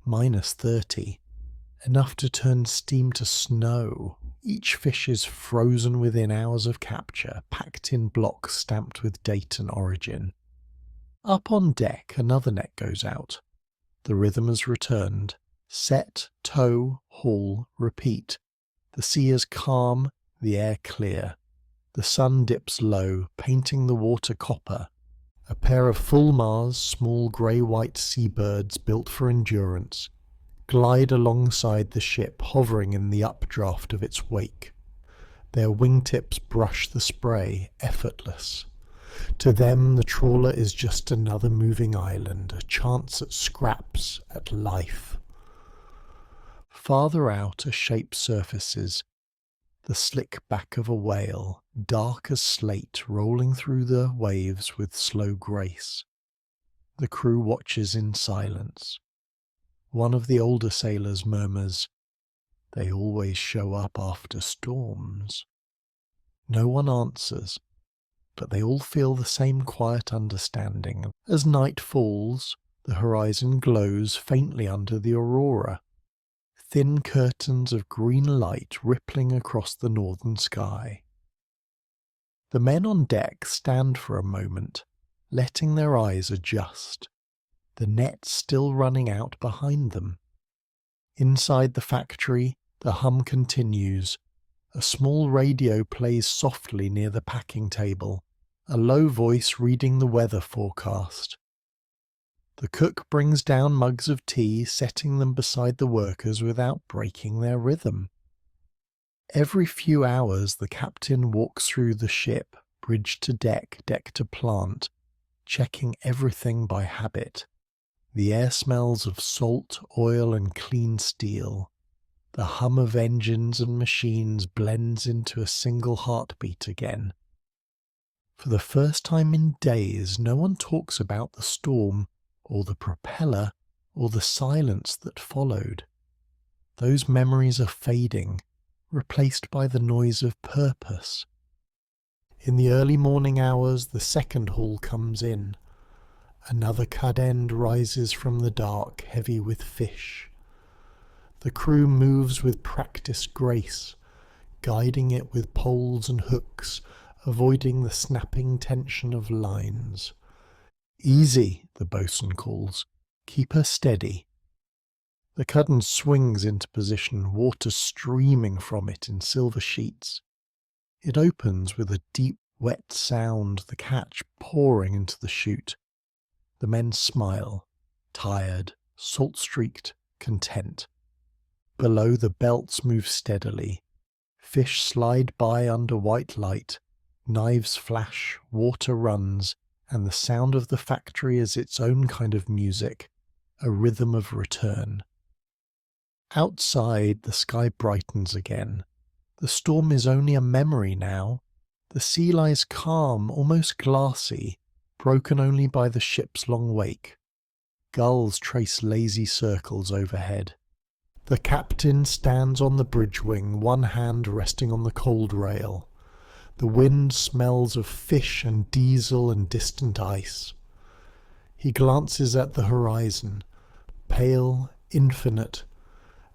-30, enough to turn steam to snow. Each fish is frozen within hours of capture, packed in blocks stamped with date and origin. Up on deck, another net goes out. The rhythm has returned. Set, tow, haul, repeat. The sea is calm, the air clear. The sun dips low, painting the water copper. A pair of fulmars, small grey-white seabirds built for endurance, glide alongside the ship, hovering in the updraft of its wake. Their wingtips brush the spray, effortless. To them, the trawler is just another moving island, a chance at scraps, at life. Farther out, a shape surfaces, the slick back of a whale, dark as slate, rolling through the waves with slow grace. The crew watches in silence. One of the older sailors murmurs, "They always show up after storms." No one answers, but they all feel the same quiet understanding. As night falls, the horizon glows faintly under the aurora, thin curtains of green light rippling across the northern sky. The men on deck stand for a moment, letting their eyes adjust, the net still running out behind them. Inside the factory, the hum continues. A small radio plays softly near the packing table, a low voice reading the weather forecast. The cook brings down mugs of tea, setting them beside the workers without breaking their rhythm. Every few hours the captain walks through the ship, bridge to deck, deck to plant, checking everything by habit. The air smells of salt, oil and clean steel. The hum of engines and machines blends into a single heartbeat again. For the first time in days, no one talks about the storm, or the propeller, or the silence that followed. Those memories are fading, replaced by the noise of purpose. In the early morning hours, the second haul comes in. Another cud end rises from the dark, heavy with fish. The crew moves with practiced grace, guiding it with poles and hooks, avoiding the snapping tension of lines. "Easy," the boatswain calls. "Keep her steady." The cudden swings into position, water streaming from it in silver sheets. It opens with a deep, wet sound, the catch pouring into the chute. The men smile, tired, salt-streaked, content. Below, the belts move steadily. Fish slide by under white light. Knives flash, water runs, and the sound of the factory is its own kind of music, a rhythm of return. Outside, the sky brightens again. The storm is only a memory now. The sea lies calm, almost glassy, broken only by the ship's long wake. Gulls trace lazy circles overhead. The captain stands on the bridge wing, one hand resting on the cold rail. The wind smells of fish and diesel and distant ice. He glances at the horizon, pale, infinite,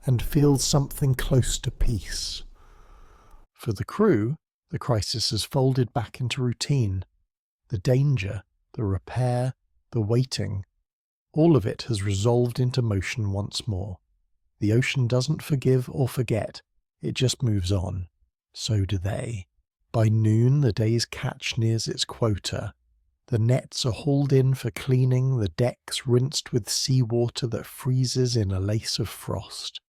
and feels something close to peace. For the crew, the crisis has folded back into routine. The danger, the repair, the waiting, all of it has resolved into motion once more. The ocean doesn't forgive or forget. It just moves on. So do they. By noon, the day's catch nears its quota. The nets are hauled in for cleaning, the decks rinsed with seawater that freezes in a lace of frost.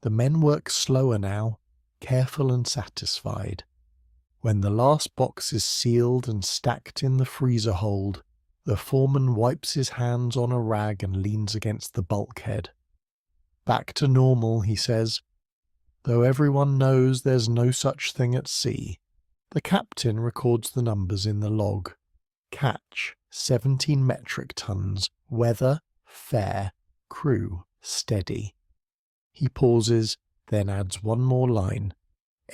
The men work slower now, careful and satisfied. When the last box is sealed and stacked in the freezer hold, the foreman wipes his hands on a rag and leans against the bulkhead. Back to normal, he says. Though everyone knows there's no such thing at sea. The captain records the numbers in the log. Catch, 17 metric tons. Weather, fair. Crew, steady. He pauses, then adds one more line.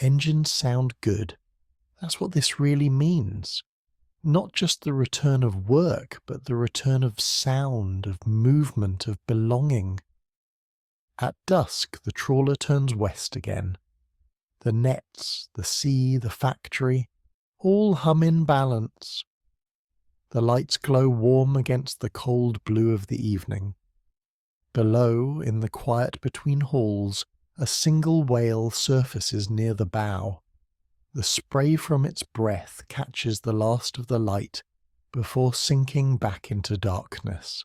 Engines sound good. That's what this really means. Not just the return of work, but the return of sound, of movement, of belonging. At dusk, the trawler turns west again. The nets, the sea, the factory, all hum in balance. The lights glow warm against the cold blue of the evening. Below, in the quiet between hauls, a single whale surfaces near the bow. The spray from its breath catches the last of the light before sinking back into darkness.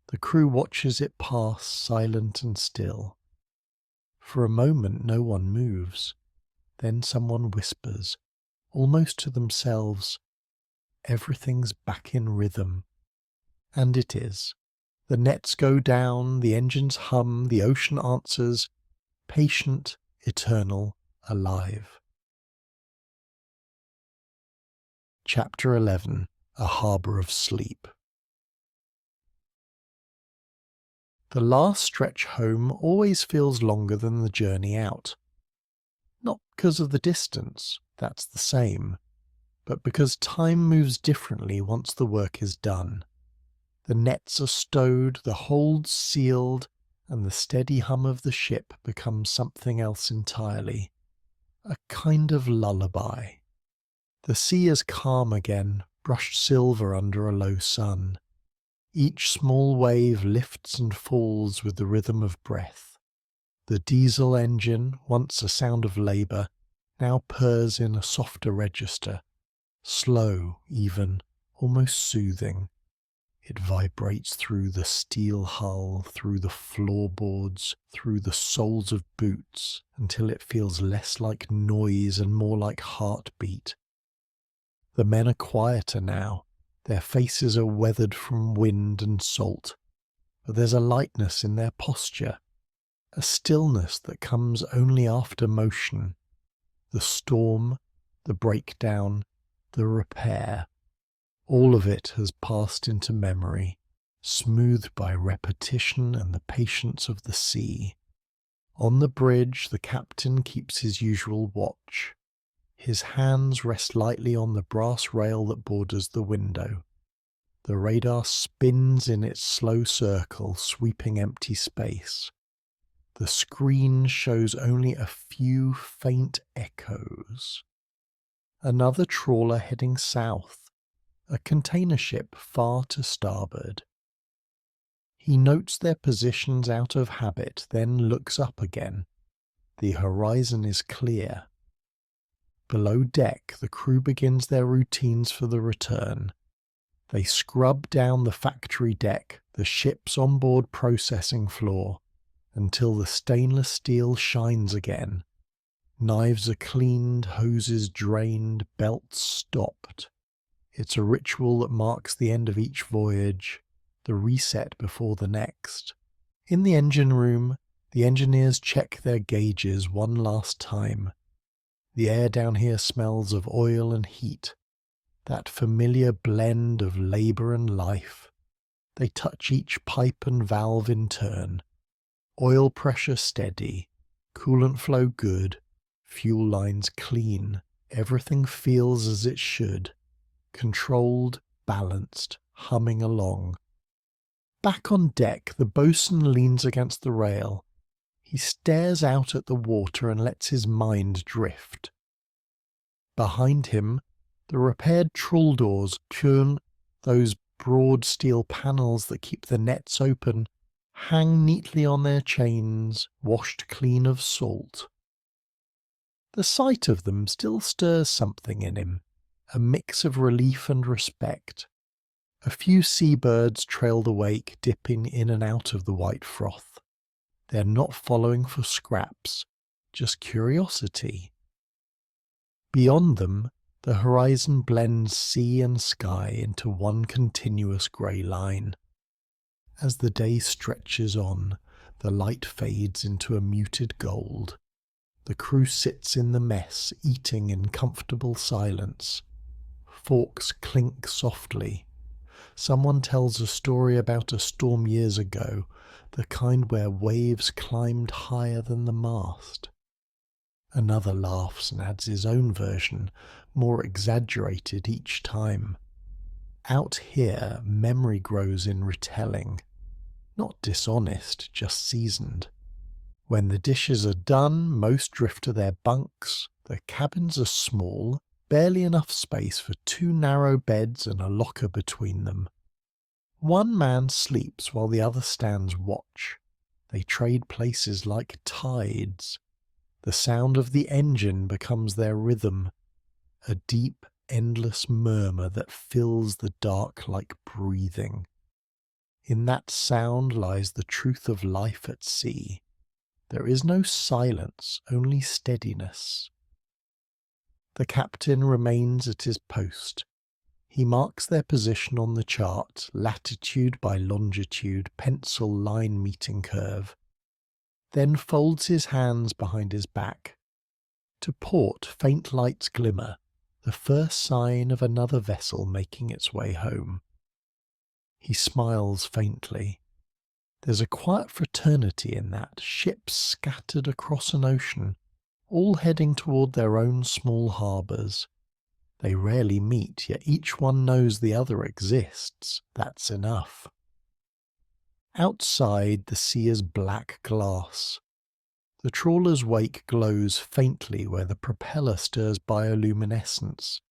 The crew watches it pass, silent and still. For a moment no one moves. Then someone whispers, almost to themselves, "Everything's back in rhythm." And it is. The nets go down, the engines hum, the ocean answers, patient, eternal, alive. Chapter 11. A Harbour of Sleep. The last stretch home always feels longer than the journey out. Not because of the distance, that's the same, but because time moves differently once the work is done. The nets are stowed, the holds sealed, and the steady hum of the ship becomes something else entirely. A kind of lullaby. The sea is calm again, brushed silver under a low sun. Each small wave lifts and falls with the rhythm of breath. The diesel engine, once a sound of labour, now purrs in a softer register, slow even, almost soothing. It vibrates through the steel hull, through the floorboards, through the soles of boots, until it feels less like noise and more like heartbeat. The men are quieter now. Their faces are weathered from wind and salt, but there's a lightness in their posture, a stillness that comes only after motion. The storm, the breakdown, the repair, all of it has passed into memory, smoothed by repetition and the patience of the sea. On the bridge, the captain keeps his usual watch. His hands rest lightly on the brass rail that borders the window. The radar spins in its slow circle, sweeping empty space. The screen shows only a few faint echoes. Another trawler heading south, a container ship far to starboard. He notes their positions out of habit, then looks up again. The horizon is clear. Below deck, the crew begins their routines for the return. They scrub down the factory deck, the ship's onboard processing floor, until the stainless steel shines again. Knives are cleaned, hoses drained, belts stopped. It's a ritual that marks the end of each voyage, the reset before the next. In the engine room, the engineers check their gauges one last time. The air down here smells of oil and heat, that familiar blend of labour and life. They touch each pipe and valve in turn. Oil pressure steady, coolant flow good, fuel lines clean. Everything feels as it should, controlled, balanced, humming along. Back on deck, the boatswain leans against the rail. He stares out at the water and lets his mind drift. Behind him, the repaired trawl doors turn, those broad steel panels that keep the nets open, hang neatly on their chains, washed clean of salt. The sight of them still stirs something in him, a mix of relief and respect. A few seabirds trail the wake, dipping in and out of the white froth. They're not following for scraps, just curiosity. Beyond them, the horizon blends sea and sky into one continuous grey line. As the day stretches on, the light fades into a muted gold. The crew sits in the mess, eating in comfortable silence. Forks clink softly. Someone tells a story about a storm years ago, the kind where waves climbed higher than the mast. Another laughs and adds his own version, more exaggerated each time. Out here, memory grows in retelling. Not dishonest, just seasoned. When the dishes are done, most drift to their bunks. The cabins are small, barely enough space for 2 narrow beds and a locker between them. One man sleeps while the other stands watch. They trade places like tides. The sound of the engine becomes their rhythm, a deep, endless murmur that fills the dark like breathing. In that sound lies the truth of life at sea. There is no silence, only steadiness. The captain remains at his post. He marks their position on the chart, latitude by longitude, pencil line meeting curve, then folds his hands behind his back. To port, faint lights glimmer, the first sign of another vessel making its way home. He smiles faintly. There's a quiet fraternity in that, ships scattered across an ocean, all heading toward their own small harbours. They rarely meet, yet each one knows the other exists. That's enough. Outside, the sea is black glass. The trawler's wake glows faintly where the propeller stirs bioluminescence.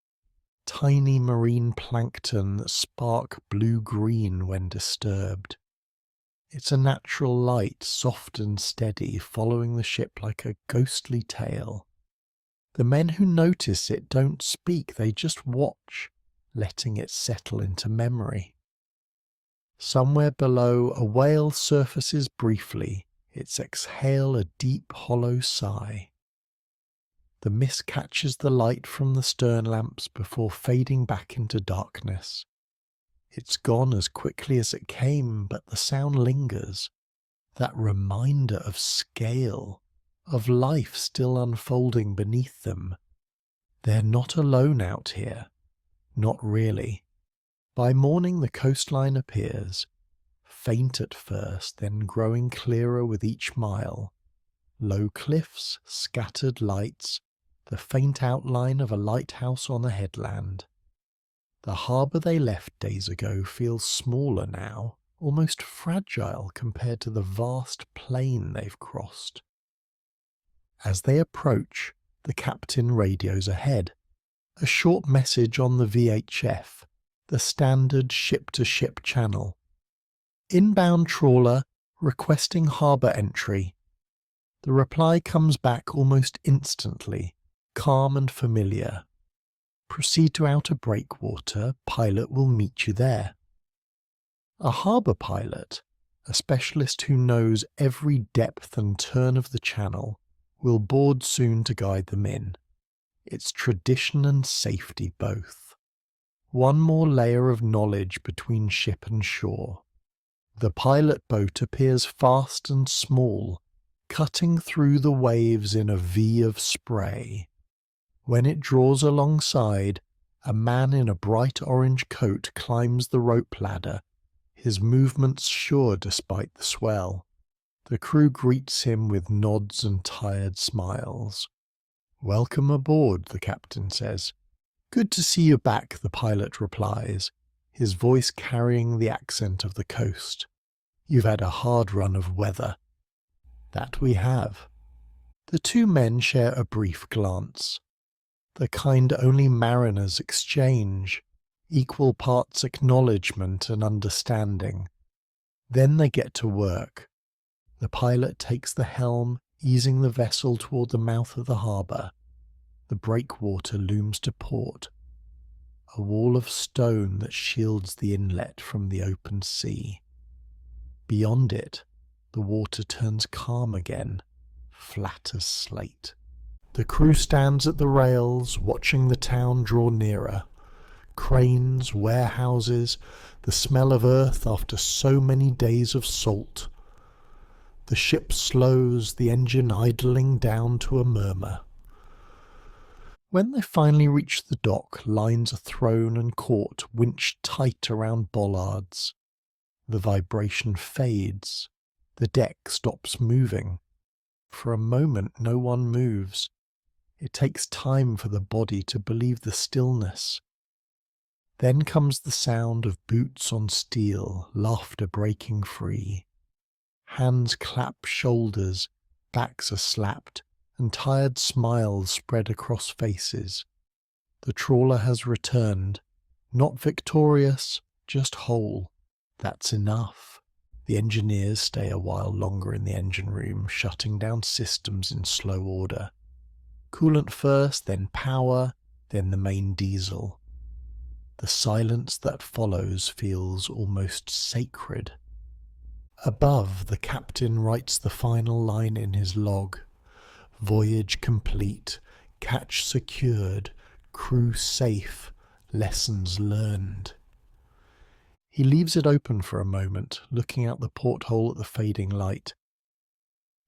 Tiny marine plankton that spark blue-green when disturbed. It's a natural light, soft and steady, following the ship like a ghostly tail. The men who notice it don't speak, they just watch, letting it settle into memory. Somewhere below, a whale surfaces briefly, its exhale a deep, hollow sigh. The mist catches the light from the stern lamps before fading back into darkness. It's gone as quickly as it came, but the sound lingers. That reminder of scale, of life still unfolding beneath them. They're not alone out here. Not really. By morning the coastline appears, faint at first, then growing clearer with each mile. Low cliffs, scattered lights, the faint outline of a lighthouse on a headland. The harbour they left days ago feels smaller now, almost fragile compared to the vast plain they've crossed. As they approach, the captain radios ahead. A short message on the VHF, the standard ship-to-ship channel. Inbound trawler, requesting harbour entry. The reply comes back almost instantly, calm and familiar. Proceed to outer breakwater, pilot will meet you there. A harbour pilot, a specialist who knows every depth and turn of the channel, will board soon to guide them in. It's tradition and safety both. One more layer of knowledge between ship and shore. The pilot boat appears fast and small, cutting through the waves in a V of spray. When it draws alongside, a man in a bright orange coat climbs the rope ladder, his movements sure despite the swell. The crew greets him with nods and tired smiles. "Welcome aboard," the captain says. "Good to see you back," the pilot replies, his voice carrying the accent of the coast. "You've had a hard run of weather." "That we have." The two men share a brief glance. The kind only mariners exchange, equal parts acknowledgement and understanding. Then they get to work. The pilot takes the helm, easing the vessel toward the mouth of the harbour. The breakwater looms to port, a wall of stone that shields the inlet from the open sea. Beyond it, the water turns calm again, flat as slate. The crew stands at the rails, watching the town draw nearer. Cranes, warehouses, the smell of earth after so many days of salt. The ship slows, the engine idling down to a murmur. When they finally reach the dock, lines are thrown and caught, winched tight around bollards. The vibration fades. The deck stops moving. For a moment, no one moves. It takes time for the body to believe the stillness. Then comes the sound of boots on steel, laughter breaking free. Hands clap shoulders, backs are slapped, and tired smiles spread across faces. The trawler has returned, not victorious, just whole. That's enough. The engineers stay a while longer in the engine room, shutting down systems in slow order. Coolant first, then power, then the main diesel. The silence that follows feels almost sacred. Above, the captain writes the final line in his log. Voyage complete, catch secured, crew safe, lessons learned. He leaves it open for a moment, looking out the porthole at the fading light.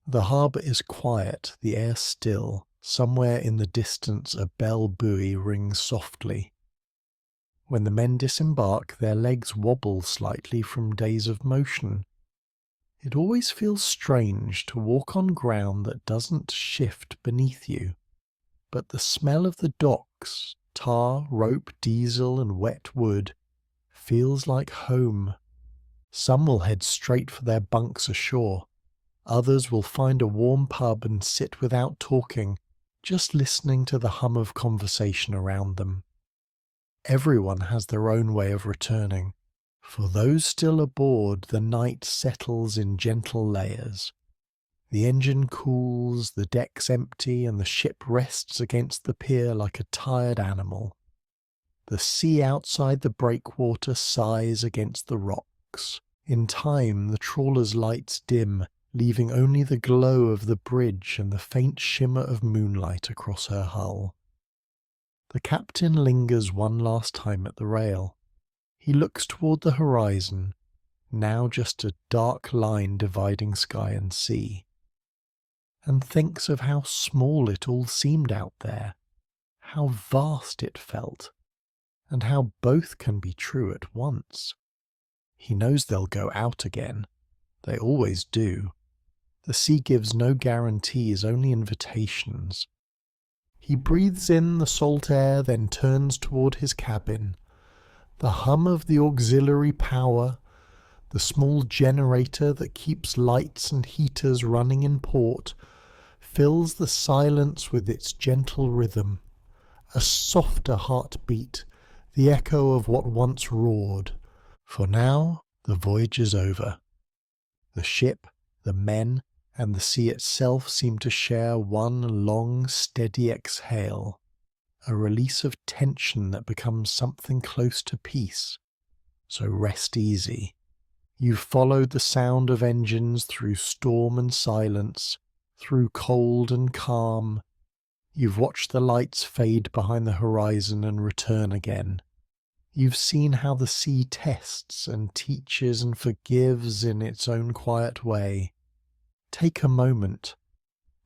The harbour is quiet, the air still. Somewhere in the distance a bell buoy rings softly. When the men disembark, their legs wobble slightly from days of motion. It always feels strange to walk on ground that doesn't shift beneath you. But the smell of the docks, tar, rope, diesel and wet wood, feels like home. Some will head straight for their bunks ashore. Others will find a warm pub and sit without talking, just listening to the hum of conversation around them. Everyone has their own way of returning. For those still aboard, the night settles in gentle layers. The engine cools, the deck's empty, and the ship rests against the pier like a tired animal. The sea outside the breakwater sighs against the rocks. In time, the trawler's lights dim, leaving only the glow of the bridge and the faint shimmer of moonlight across her hull. The captain lingers one last time at the rail. He looks toward the horizon, now just a dark line dividing sky and sea, and thinks of how small it all seemed out there, how vast it felt, and how both can be true at once. He knows they'll go out again. They always do. The sea gives no guarantees, only invitations. He breathes in the salt air, then turns toward his cabin. The hum of the auxiliary power, the small generator that keeps lights and heaters running in port, fills the silence with its gentle rhythm, a softer heartbeat, the echo of what once roared. For now, the voyage is over. The ship, the men, and the sea itself seem to share one long, steady exhale, a release of tension that becomes something close to peace. So rest easy. You've followed the sound of engines through storm and silence, through cold and calm. You've watched the lights fade behind the horizon and return again. You've seen how the sea tests and teaches and forgives in its own quiet way. Take a moment.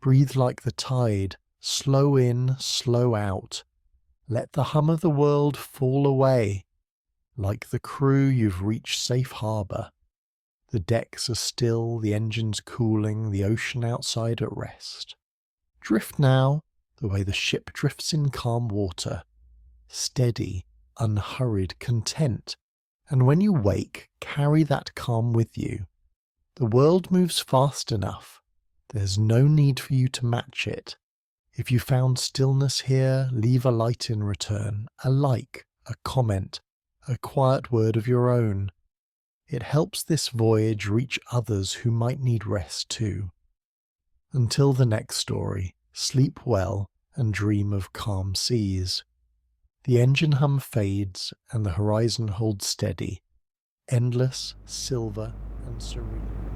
Breathe like the tide, slow in, slow out. Let the hum of the world fall away. Like the crew, you've reached safe harbour. The decks are still, the engines cooling, the ocean outside at rest. Drift now, the way the ship drifts in calm water. Steady, unhurried, content. And when you wake, carry that calm with you. The world moves fast enough. There's no need for you to match it. If you found stillness here, leave a light in return, a like, a comment, a quiet word of your own. It helps this voyage reach others who might need rest too. Until the next story, sleep well and dream of calm seas. The engine hum fades and the horizon holds steady, endless, silver and serene.